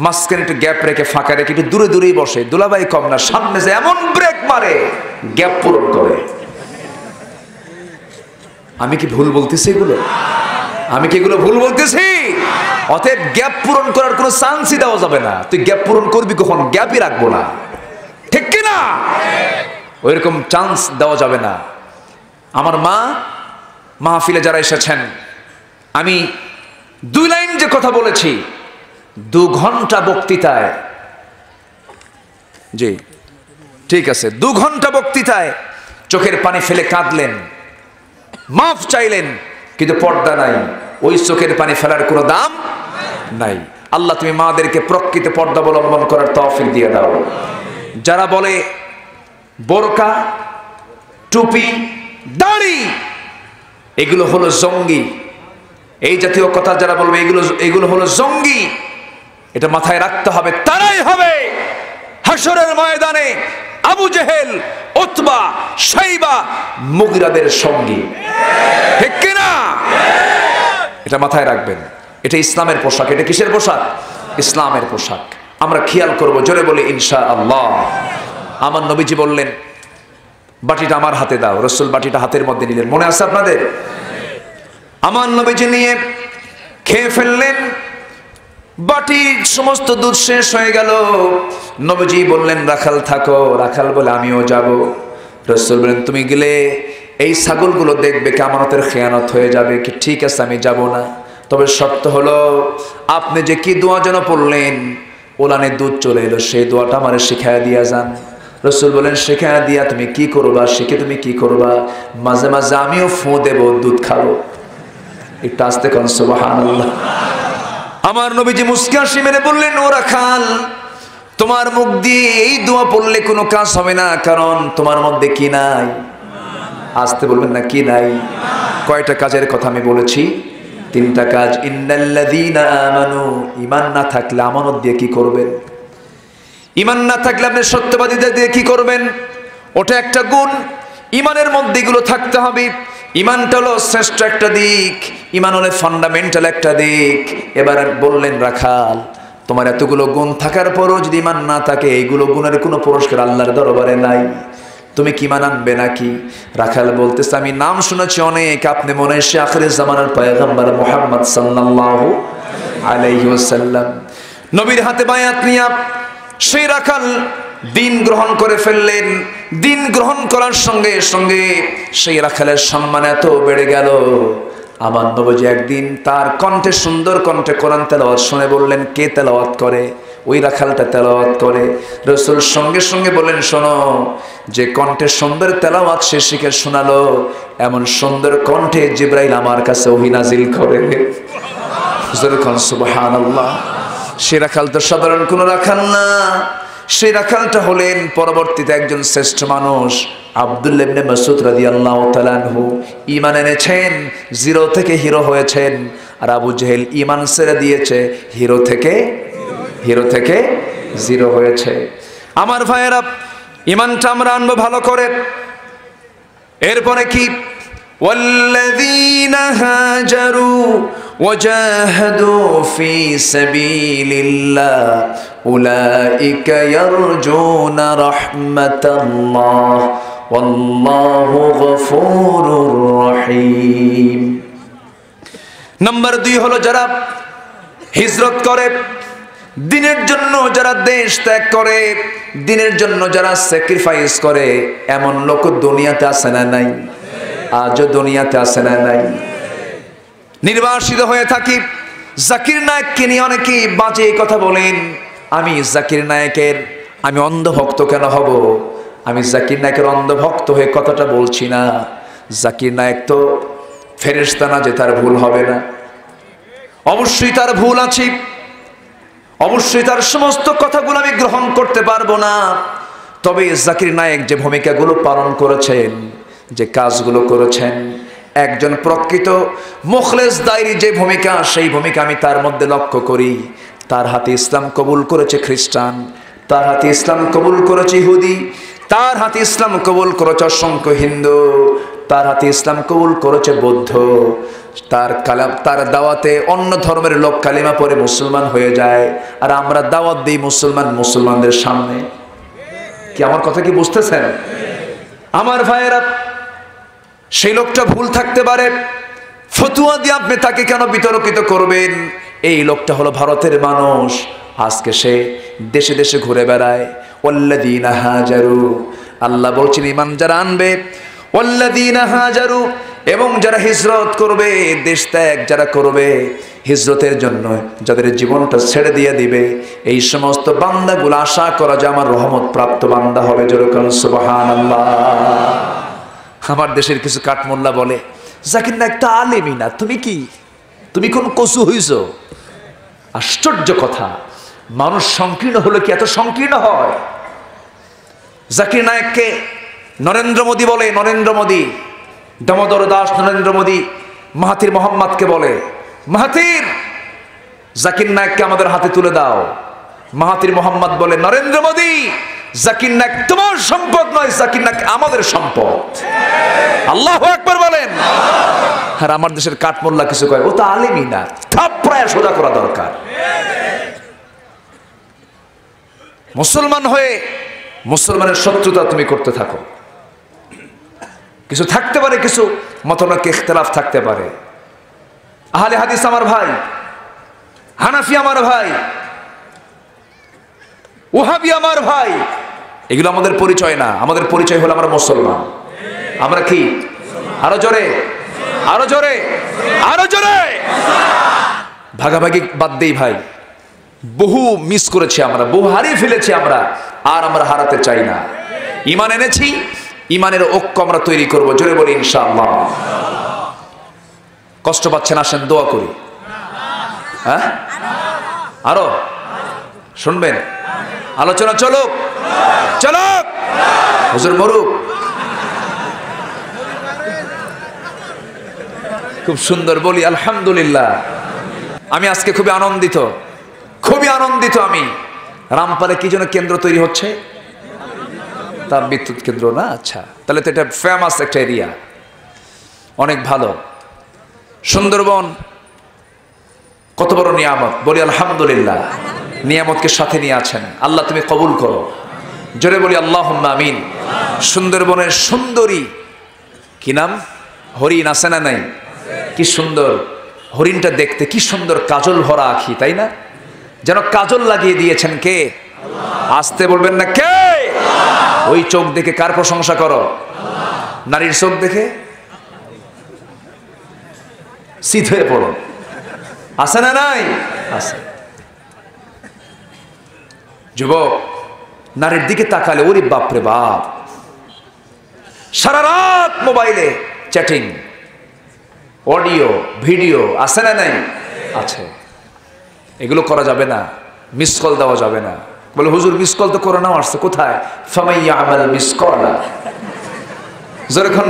S1: মাঝখানে একটু গ্যাপ রেখে ফাঁকা রেখে একটু দূরে দূরেই বসে। দুলাভাই কম না, সামনে যে এমন ব্রেক মারে, গ্যাপ পূরণ করে। আমি কি ভুল বলতেছি এগুলো? আমি কি এগুলো ভুল বলতেছি? অতএব গ্যাপ পূরণ করার কোনো চান্সই দেওয়া যাবে না। তুই গ্যাপ পূরণ করবি কখন? গ্যাপই রাখবো না, ঠিক কিনা? ওইরকম চান্স দেওয়া যাবে না। আমার মা, মাহফিলে যারা এসেছেন, আমি 2 লাইন যে কথা বলেছি, 2 ঘন্টা বক্তৃতায়, জি ঠিক আছে, 2 ঘন্টা বক্তৃতায় চোখের পানি ফেলে কাঁদলেন, মাফ চাইলেন, কিন্তু পর্দা নাই। ওই চোখের পানি ফেলার কোনো দাম নাই। আল্লাহ তুমি মাদেরকে প্রকৃত পর্দা অবলম্বন করার তৌফিক দিয়ে দাও। যারা বলে বোরকা, টুপি, দাড়ি এগুলো হলো জঙ্গি, এই জাতীয় কথা যারা বলবে এগুলো হলো জঙ্গি, এটা মাথায় রাখতে হবে। তারাই হবে হাশরের ময়দানে আবু জেহেল, উতবা, শাইবা, মুগিরাদের সঙ্গী, ঠিক কিনা? এটা মাথায় রাখবেন। এটা ইসলামের পোশাক। এটা কিসের পোশাক? ইসলামের পোশাক। আমরা খেয়াল করব, জোরে বলি ইনশাআল্লাহ। আমার নবীজি বললেন, বাটিটা আমার হাতে দাও। রাসূল বাটিটা হাতের মধ্যে নিলেন, মনে আছে আপনাদের? আমার নবীজি নিয়ে খেয়ে ফেললেন। বাটির সমস্ত দুধ শেষ হয়ে গেল। নবীজি বললেন, রাখাল থাকো। রাখাল বলে, আমিও যাব। রাসূল বলেন, তুমি গেলে এই ছাগলগুলো দেখবে কিয়ামতের খেয়ানত হয়ে যাবে। কি ঠিক আছে, আমি যাব না, তবে শর্ত হলো আপনি যে কি দোয়া যেন পড়লেন, ওলানে দুধ চলে এলো, সেই দোয়াটা আমার শিখায়া দিয়া যান। রাসূল বলেন, শিখায়া দিয়া তুমি কি করবা? শিখে তুমি কি করবা? মাঝে মাঝে আমিও ফু দেব, দুধ খাবো। একটু আস্তে কোন সুবহানাল্লাহ। আমার নবীজি মুস্কি হাসি মেরে বললেন, ও রাখাল, তোমার মুখ দিয়ে এই দোয়া পড়লে কোনো কাজ হবে না, কারণ তোমার মধ্যে কি নাই? আসতে বলবেন না, কি নাই? কয়টা কাজের কথা আমি বলেছি? 3টা কাজ। ইন্নাল্লাযীনা আমানু, ঈমান না থাকলে আমানত দিয়ে কি করবেন? ঈমান না থাকলে আপনি সত্যবাদীদের দিয়ে কি করবেন? ওটা একটা গুণ। ঈমানের মধ্যে এগুলো থাকতে হবে। ঈমানটা হলো শ্রেষ্ঠ একটা দিক, ঈমান হলো ফান্ডামেন্টাল একটা দিক। এবার বললেন, রাখাল, তোমার এতগুলো গুণ থাকার পরও যদি ঈমান না থাকে, এইগুলো গুণের কোনো পুরস্কার আল্লাহর দরবারে নাই, তুমি কি ঈমান আনবে নাকি? রাখাল বলতেছে, আমি নাম শুনেছি অনেক, আপনি মনে হয় আখিরের জামানার পয়গম্বর মুহাম্মদ সাল্লাল্লাহু আলাইহি ওয়াসাল্লাম। নবীর হাতে বায়াত নিয়া সেই রাখাল দিন গ্রহণ করে ফেললেন। দিন গ্রহণ করার সঙ্গে সঙ্গে সেই রাখালের সম্মান এত বেড়ে গেল, আমার নবীজি একদিন তার কণ্ঠে, সুন্দর কণ্ঠে কোরআন তেলাওয়াত শুনে বললেন, কে তেলাওয়াত করে? ওই রাখালটা তেলাওয়াত করে। রাসূল সঙ্গে সঙ্গে বলেন, শোনো, যে কণ্ঠে সুন্দর তেলাওয়াত সে শিখে শোনালো, এমন সুন্দর কণ্ঠে জিবরাইল আমার কাছে ওহী নাজিল করে। সুবহানাল্লাহ। সে রাখাল তো সাধারণ কোনো রাখাল না, সেই রাখালটা হলেন পরবর্তীতে একজন শ্রেষ্ঠ মানুষ, আব্দুল্লাহ ইবনে মাসউদ রাদিয়াল্লাহু তাআলা আনহু। ঈমান এনেছেন, জিরো থেকে হিরো হয়েছেন। আর আবু জেহেল ঈমান ছেড়ে দিয়েছে, হিরো থেকে জিরো হয়েছে। আমার ভাইয়েরা, ঈমানটা আমরা আনবো ভালো করে। এরপরে কি? ওয়াল্লাযীনা হাজারু وجاهدوا في سبيل الله أولئك يرجون رحمة الله والله غفور رحيم। নাম্বার 2 হলো যারা হিজরত করে, দিনের জন্য যারা দেশ ত্যাগ করে, দিনের জন্য যারা স্যাক্রিফাইস করে, এমন লোক দুনিয়াতে আছে না নাই? আজও দুনিয়াতে আছে না নাই? নির্বাসিত হয়ে থাকি। জাকির নায়েককে নিয়ে অনেকেই বাজে কথা বলেন। আমি জাকির নায়েকের আমি অন্ধভক্ত কেন হব? আমি জাকির নায়েকের অন্ধভক্ত হয়ে কথাটা বলছি না। জাকির নায়েক তো ফেরেশতা না যে তার ভুল হবে না। অবশ্যই তার ভুল আছে, অবশ্যই তার সমস্ত কথাগুলো আমি গ্রহণ করতে পারবো না। তবে জাকির নায়েক যে ভূমিকাগুলো পালন করেছেন, যে কাজগুলো করেছেন, একজন প্রকৃত মুখলেস দায়ী যে ভূমিকা, সেই ভূমিকা আমি তার মধ্যে লক্ষ্য করি। তার হাতে ইসলাম কবুল করেছে খ্রিস্টান, তার হাতে ইসলাম কবুল করেছে ইহুদি, তার হাতে ইসলাম কবুল করেছে অসংখ্য হিন্দু, তার হাতে ইসলাম কবুল করেছে বৌদ্ধ। তার দাওয়াতে অন্য ধর্মের লোক কালিমা পড়ে মুসলমান হয়ে যায়, আর আমরা দাওয়াত দিই মুসলমানদের সামনে। কি আমার কথা কি বুঝতেছেন আমার ভাইয়েরা? সেই লোকটা ভুল থাকতে পারে, ফতুয়া দিয়ে আপনি তাকে কেন বিতর্কিত করবেন? এই লোকটা হলো ভারতের মানুষ, আজকে সে দেশে দেশে ঘুরে বেড়ায়। ওয়াল্লাযীনা হাজারু, আল্লাহ বলছেন ঈমান যারা আনবে, ওয়াল্লাযীনা হাজারু, এবং যারা হিজরত করবে, দেশ ত্যাগ যারা করবে, হিজরতের জন্য যাদের জীবনটা ছেড়ে দিয়ে দিবে, এই সমস্ত বান্দাগুলো আশা করা যে আমার রহমত প্রাপ্ত বান্দা হবে। জোরে বলুন সুবহানাল্লাহ। আমার দেশের কিছু কাঠমোল্লা বলে, জাকির নায়েক তো আলেমই না, তুমি কোন কচু হইছো? আশ্চর্য কথা। মানুষ সংকীর্ণ হলো কি এত সংকীর্ণ হয়? জাকির নায়েককে নরেন্দ্র মোদী বলে, নরেন্দ্র মোদী, দামোদর দাস নরেন্দ্র মোদী মাহাথির মোহাম্মদকে বলে, মাহাথির জাকির নায়েককে আমাদের হাতে তুলে দাও। মাহাথির মোহাম্মদ বলে, নরেন্দ্র মোদী, জাকির নায়েক তোমার সম্পদ নয়, জাকির নায়েক আমাদের সম্পদ। আল্লাহু আকবার বলেন। আর আমার দেশের কাঠমোল্লা কিছু কয়, ও তো আলেমই না, থাপড়ায় সোজা করা দরকার। মুসলমান হয়ে মুসলমানের শত্রুতা তুমি করতে থাকো। কিছু থাকতে পারে, কিছু মতনৈক্য ইখতিলাফ থাকতে পারে। আহলে হাদিস আমার ভাই, হানাফি আমার ভাই, ওহাবি আমার ভাই, এগুলো আমাদের পরিচয় না। আমাদের পরিচয় হলো আমরা মুসলমান। আমরা কি? আরো জোরে, আরো জোরে, আরো জোরে। ভাগাভাগি বাদ দেই ভাই, বহু মিস করেছি আমরা, বহু হারিয়ে ফেলেছি আমরা, আর আমরা হারাতে চাই না। ঈমান এনেছি, ঈমানের ঐক্য আমরা তৈরি করব। জোরে বলি ইনশাআল্লাহ। কষ্ট পাচ্ছেন, আসেন দোয়া করি। হ্যাঁ, আরো শুনবেন? আলোচনা চলুক, চলুক, হুজুর মরুক। খুব সুন্দর বলি আলহামদুলিল্লাহ। আমি আজকে খুবই আনন্দিত, খুবই আনন্দিত। আমি রামপালে কি যেন কেন্দ্র তৈরি হচ্ছে, তাপ বিদ্যুৎ কেন্দ্র না? আচ্ছা, তাহলে তো এটা ফেমাস একটা এরিয়া, অনেক ভালো। সুন্দরবন কত বড় নিয়ামত, বলি আলহামদুলিল্লাহ। নিয়ামতকে সাথে নিয়ে আছেন, আল্লাহ তুমি কবুল করো। জোরে বলি আল্লাহুম্মা আমিন। সুন্দরবনের সুন্দরী, কি নাম? হরিণ আছে না নাই? কি সুন্দর হরিণটা দেখতে, কি সুন্দর কাজল ভরা আখি, তাই না? যেন কাজল লাগিয়ে দিয়েছেন কে? আসতে বলবেন না কে? ওই চোখ দেখে কার প্রশংসা করো? নারীর চোখ দেখে শীত হয়ে পড়ো। আছে না নাই? আছে। যুবক নারীর দিকে তাকালে ওরে বাপরে বাপ, সারা রাত মোবাইলে চ্যাটিং, অডিও ভিডিও আছে না নাই? আছে। এগুলো করা যাবে না, মিস কল দেওয়া যাবে না। বলে হুজুর মিস কল তো করে নাও আসছে, কোথায়? ফামাইয়া আমাল মিস কলা, যেরকম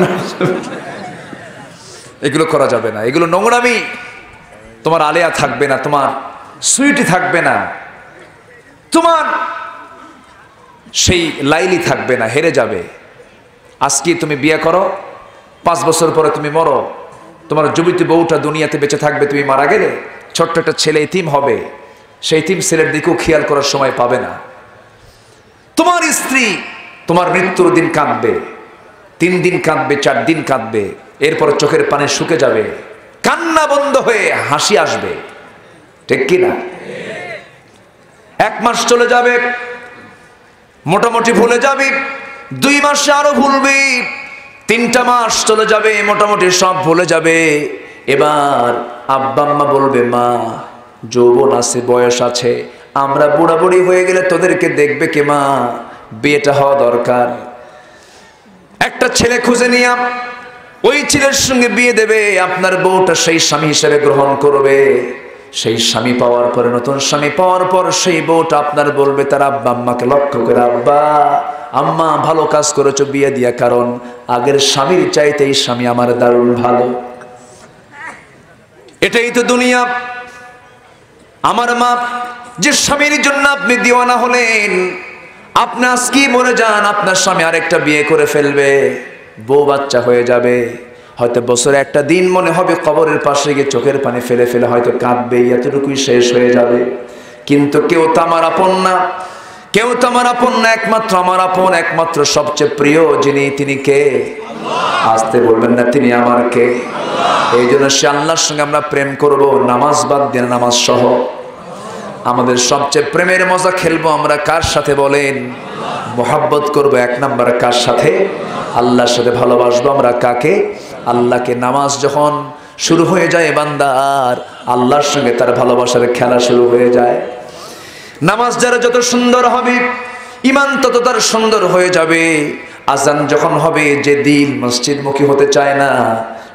S1: এগুলো করা যাবে না, এগুলো নোংরামি। তোমার আলেয়া থাকবে না, তোমার সুইটি থাকবে না, তোমার সেই লাইলি থাকবে না, হেরে যাবে। আজকে তুমি বিয়ে করো, 5 বছর পরে তুমি মরো, তোমার যুবতী বউটা দুনিয়াতে বেঁচে থাকবে, তুমি মারা গেলে ছোট্ট একটা ছেলে ইতিম হবে, সেই ইতিম ছেলের দিকেও খেয়াল করার সময় পাবে না। তোমার স্ত্রী তোমার মৃত্যুর দিন কাঁদবে, 3 দিন কাঁদবে, 4 দিন কাঁদবে, এরপর চোখের পানি শুকে যাবে, কান্না বন্ধ হয়ে হাসি আসবে, ঠিক কি না? 1 মাস চলে যাবে, মোটামুটি ভুলে যাবি, 2 মাসে আরো ভুলবি, 3টা মাস চলে যাবে, মোটামুটি সব ভুলে যাবে। এবার আব্বা আম্মা বলবে, মা যৌবন আছে, বয়স আছে, আমরা বুড়া বুড়ি হয়ে গেলে তোদেরকে দেখবে কে মা, বিয়েটা হওয়া দরকার। একটা ছেলে খুঁজে নিয়ে ওই ছেলের সঙ্গে বিয়ে দেবে, আপনার বউটা সেই স্বামী হিসেবে গ্রহণ করবে। সেই স্বামী পাওয়ার পরে, নতুন স্বামী পাওয়ার পর সেই বউটা আপনার বলবে তার আব্বা আম্মাকে লক্ষ্য করে, আব্বা আম্মা ভালো কাজ করেছো বিয়ে দিয়া, কারণ আগের স্বামীর চাইতে এই স্বামী আমার দারুণ ভালো। এটাই তো দুনিয়া। আমার মা, যে স্বামীর জন্য আপনি দিওয়ানা হলেন, আপনি আজকে মরে যান, আপনার স্বামী আরেকটা বিয়ে করে ফেলবে, বউ বাচ্চা হয়ে যাবে, হয়তো বছরে একটা দিন মনে হবে কবরের পাশে গিয়ে চোখের পানি ফেলে ফেলে হয়তো কাঁদবে, এতটুকুই শেষ হয়ে যাবে। কিন্তু কেউ তো আমার আপন না, কেউ তো আমার আপন না, একমাত্র আমার আপন, একমাত্র সবচেয়ে প্রিয় যিনি, তিনি কে? আসতে বলবেন না, তিনি আমার কে? এই জন্য সে আল্লাহর সঙ্গে আমরা প্রেম করব, নামাজ বাদ দিয়ে, নামাজ সহ। আমাদের সবচেয়ে প্রেমের মজা খেলবো আমরা কার সাথে বলেন? মোহাব্বত করবো 1 নাম্বার কার সাথে? আল্লাহর সাথে ভালোবাসবো আমরা কাকে? আল্লাহকে। নামাজ যখন শুরু হয়ে যায় বান্দার, আল্লাহর সঙ্গে তার ভালোবাসার খেলা শুরু হয়ে যায়। নামাজ যারা যত সুন্দর হবে, ইমান তত তার সুন্দর হয়ে যাবে। আজান যখন হবে, যে দিল মসজিদমুখী হতে চায় না,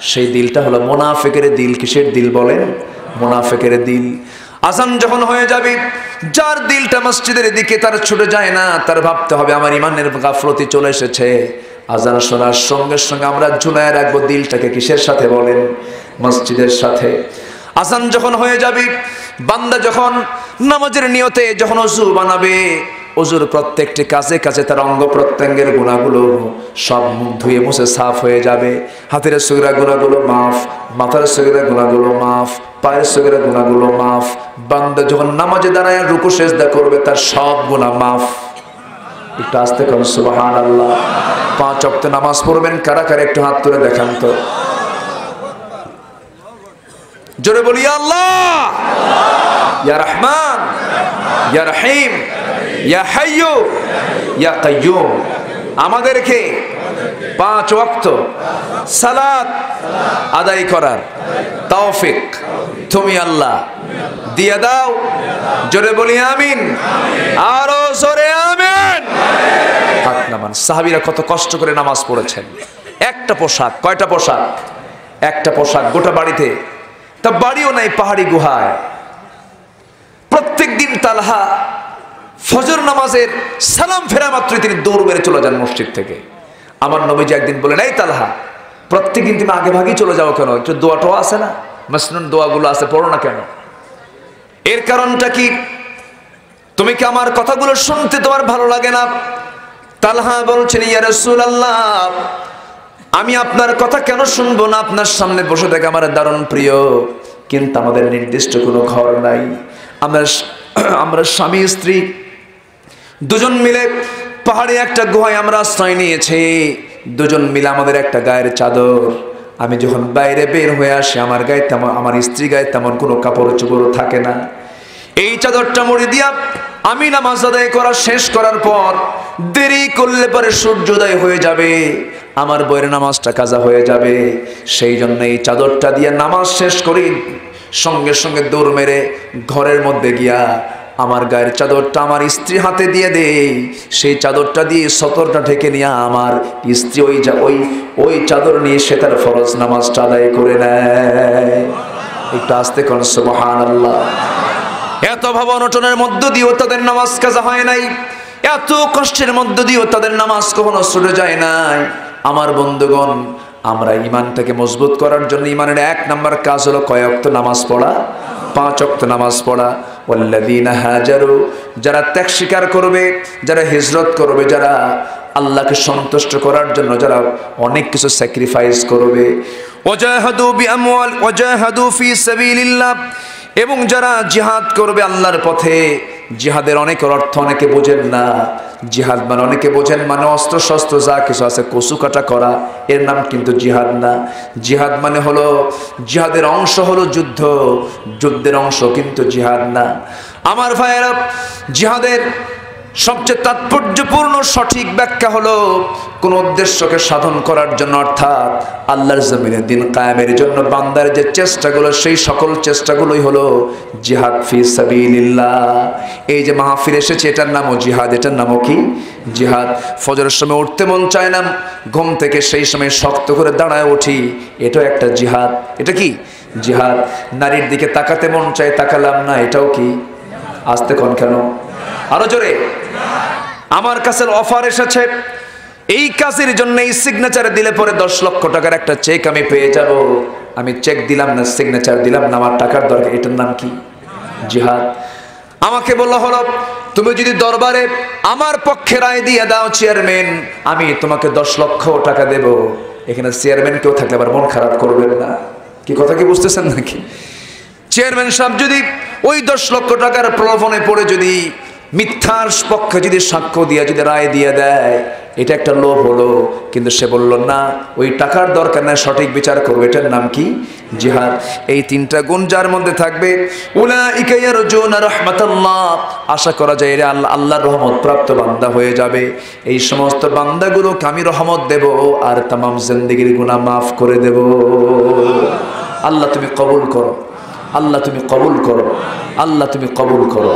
S1: সেই দিলটা হলো মুনাফিকের দিল। কিসের দিল বলেন? মুনাফিকের দিল। আজান যখন হয়ে যাবে, যার দিলটা মসজিদের দিকে তার ছুটে যায় না, তার ভাবতে হবে আমার ইমানের গাফলতি চলে এসেছে। আজান শোনার সঙ্গে সঙ্গে আমরা ঝুলায় রাখবো দিলটাকে, কিসের সাথে বলেন? মসজিদের সাথে। আজান যখন হয়ে যাবে, বান্দা যখন নামাজের নিয়তে যখন ওযু বানাবে, ওযুর প্রত্যেকটি কাজে কাজে তার অঙ্গ প্রত্যঙ্গের গুনাহগুলো সব মুখ ধুয়ে মুছে সাফ হয়ে যাবে। হাতের সগীরা গুনাহগুলো মাফ, মাথার সগীরা গুনাহগুলো মাফ, পায়ের সগীরা গুনাহগুলো মাফ। বান্দা যখন নামাজে দাঁড়ায় রুকু সিজদা করবে, তার সব গুনাহ মাফ। একটু আস্তে করুন সুবহানাল্লাহ। 5 ওয়াক্ত নামাজ পড়বেন কারা কারা একটু হাত তুলে দেখান তো, জোরে বলি আল্লাহ। ইয়া রহমান, ইয়া রহিম, ইয়া হাইয়্যু, ইয়া কাইয়্যুম। আমাদেরকে 5 ওয়াক্ত সালাত আদায় করার তৌফিক তুমি আল্লাহ দিয়ে দাও। জোরে বলি আমিন, আরো জোরে আমিন। হাত নামান। সাহাবীরা কত কষ্ট করে নামাজ পড়েছেন। একটা পোশাক, কয়টা পোশাক? একটা পোশাক গোটা বাড়িতে। তা বাড়িও নাই, পাহাড়ি গুহায়। প্রত্যেক দিন তালহা ফজর নামাজের সালাম ফেরা মাত্রই তিনি দৌড় মেরে চলে যান মসজিদ থেকে। আমার নবীজি একদিন বলেন, এই তালহা, প্রত্যেকদিন তুমি আগে ভাগেই চলে যাও কেন? একটু দোয়া টোয়া আছে না, মাসনুন দোয়াগুলো আছে, পড়ো না কেন? এর কারণটা কি? তুমি কি আমার কথাগুলো শুনতে তোমার ভালো লাগে না? তালহা বলছেন, ইয়া রাসূলুল্লাহ, আমি আপনার কথা কেন শুনবো না? আপনার সামনে বসে থাকে আমার দারুণ প্রিয়, কিন্তু আমাদের নির্দিষ্ট কোনো ঘর নাই। আমরা স্বামী স্ত্রী দুজন মিলে পাহাড়ে একটা গুহায় আমরা আশ্রয় নিয়েছি। দুজন মিলে আমাদের একটা গায়ের চাদর। আমি যখন বাইরে বের হয়ে আসি, আমার গায়ে তেমন, আমার স্ত্রী গায়ে তেমন কোনো কাপড় চোপড় থাকে না। এই চাদরটা মুড়ি দিয়া আমি নামাজ আদায় করা শেষ করার পর দেরি করলে পরে সূর্যোদয় হয়ে যাবে, আমার বইয়ের নামাজটা কাজা হয়ে যাবে। সেই জন্য এই চাদরটা দিয়ে নামাজ শেষ করি, সঙ্গে সঙ্গে দৌড় মেরে ঘরের মধ্যে গিয়া আমার গায়ের চাদরটা আমার স্ত্রী হাতে দিয়ে দেই, সেই চাদরটা দিয়ে সতরটা ঢেকে নিয়ে আমার স্ত্রী ওই চাদর নিয়ে সে তার ফরজ নামাজটা আদায় করে নেয়। একটু আস্তে কোন সুবহানাল্লাহ। এত ভাব অনটনের মধ্য দিয়েও তাদের নামাজ কাজা হয় নাই, এত কষ্টের মধ্য দিয়েও তাদের নামাজ কখনো ছুটে যায় নাই। আমার বন্ধুগণ, আমরা ইমানটাকে মজবুত করার জন্য ইমানের 1 নম্বর কাজ হলো কয় ওয়াক্ত নামাজ পড়া? 5 ওয়াক্ত নামাজ পড়া। ওয়াল্লাযীনা হাজারু, যারা ত্যাগ স্বীকার করবে, যারা হিজরত করবে, যারা আল্লাহকে সন্তুষ্ট করার জন্য যারা অনেক কিছু স্যাক্রিফাইস করবে, ওয়াজাহাদু বিআমওয়াল ওয়াজাহাদু ফি সাবিলিল্লাহ, এবং যারা জিহাদ করবে আল্লাহর পথে। জিহাদের অনেক অর্থ অনেকে বোঝেন না। জিহাদ মানে অনেকে বোঝেন মানে অস্ত্র শস্ত্র যা কিছু আছে কচু কাটা করা, এর নাম কিন্তু জিহাদ না। জিহাদ মানে হলো, জিহাদের অংশ হলো যুদ্ধ, যুদ্ধের অংশ কিন্তু জিহাদ না। আমার ভাইয়েরা, জিহাদের সবচেয়ে তাৎপর্যপূর্ণ সঠিক ব্যাখ্যা হলো কোন উদ্দেশ্যকে সাধন করার জন্য, অর্থাৎ আল্লাহর জমিনে দিন কায়েমের জন্য বান্দার যে চেষ্টাগুলো, সেই সকল চেষ্টাগুলোই হলো জিহাদ ফি সাবিলিল্লাহ। এই যে মাহফিল এসেছে, এটার নামও জিহাদ। এটার নামও কি? জিহাদ। ফজরের সময় উঠতে মন চায় না, ঘুম থেকে সেই সময় শক্ত করে দাঁড়ায় উঠি, এটাও একটা জিহাদ। এটা কি? জিহাদ। নারীর দিকে তাকাতে মন চায়, তাকালাম না, এটাও কি? আস্তে কোন কেন? আরো জোরে। আমার কাছে অফার এসেছে, এই কাজের জন্য এই সিগনেচার দিলে পরে 10 লক্ষ টাকার একটা চেক আমি পেয়ে যাব। আমি চেক দিলাম না, সিগনেচার দিলাম না, আমার টাকার দরকার। এটার নাম কি? জিহাদ। আমাকে বলা হলো, তুমি যদি দরবারে আমার পক্ষে রায় দিয়ে দাও চেয়ারম্যান, আমি তোমাকে 10 লক্ষ টাকা দেব। এখানে চেয়ারম্যান কেউ থাকলে আবার মন খারাপ করবেন না। কি কথা কি বুঝতেছেন নাকি? চেয়ারম্যান সাহেব যদি ওই 10 লক্ষ টাকার প্রলোভনে পড়ে যদি মিথ্যার পক্ষে যদি সাক্ষ্য দিয়ে যদি রায় দিয়ে দেয়, এটা একটা লোভ হলো। কিন্তু সে বলল না, ওই টাকার দরকার নাই, সঠিক বিচার করবে। এটার নাম কি? জিহাদ। এই 3টা গুণ যার মধ্যে থাকবে, উলাইকা ইয়ারজুনা রাহমাতাল্লাহ, আশা করা যায় এরা আল্লাহর রহমত প্রাপ্ত বান্দা হয়ে যাবে। এই সমস্ত বান্দাগুলোকে আমি রহমত দেব আর তামাম জিন্দেগির গুনাহ মাফ করে দেব। আল্লাহ তুমি কবুল করো, আল্লাহ তুমি কবুল করো, আল্লাহ তুমি কবুল করো।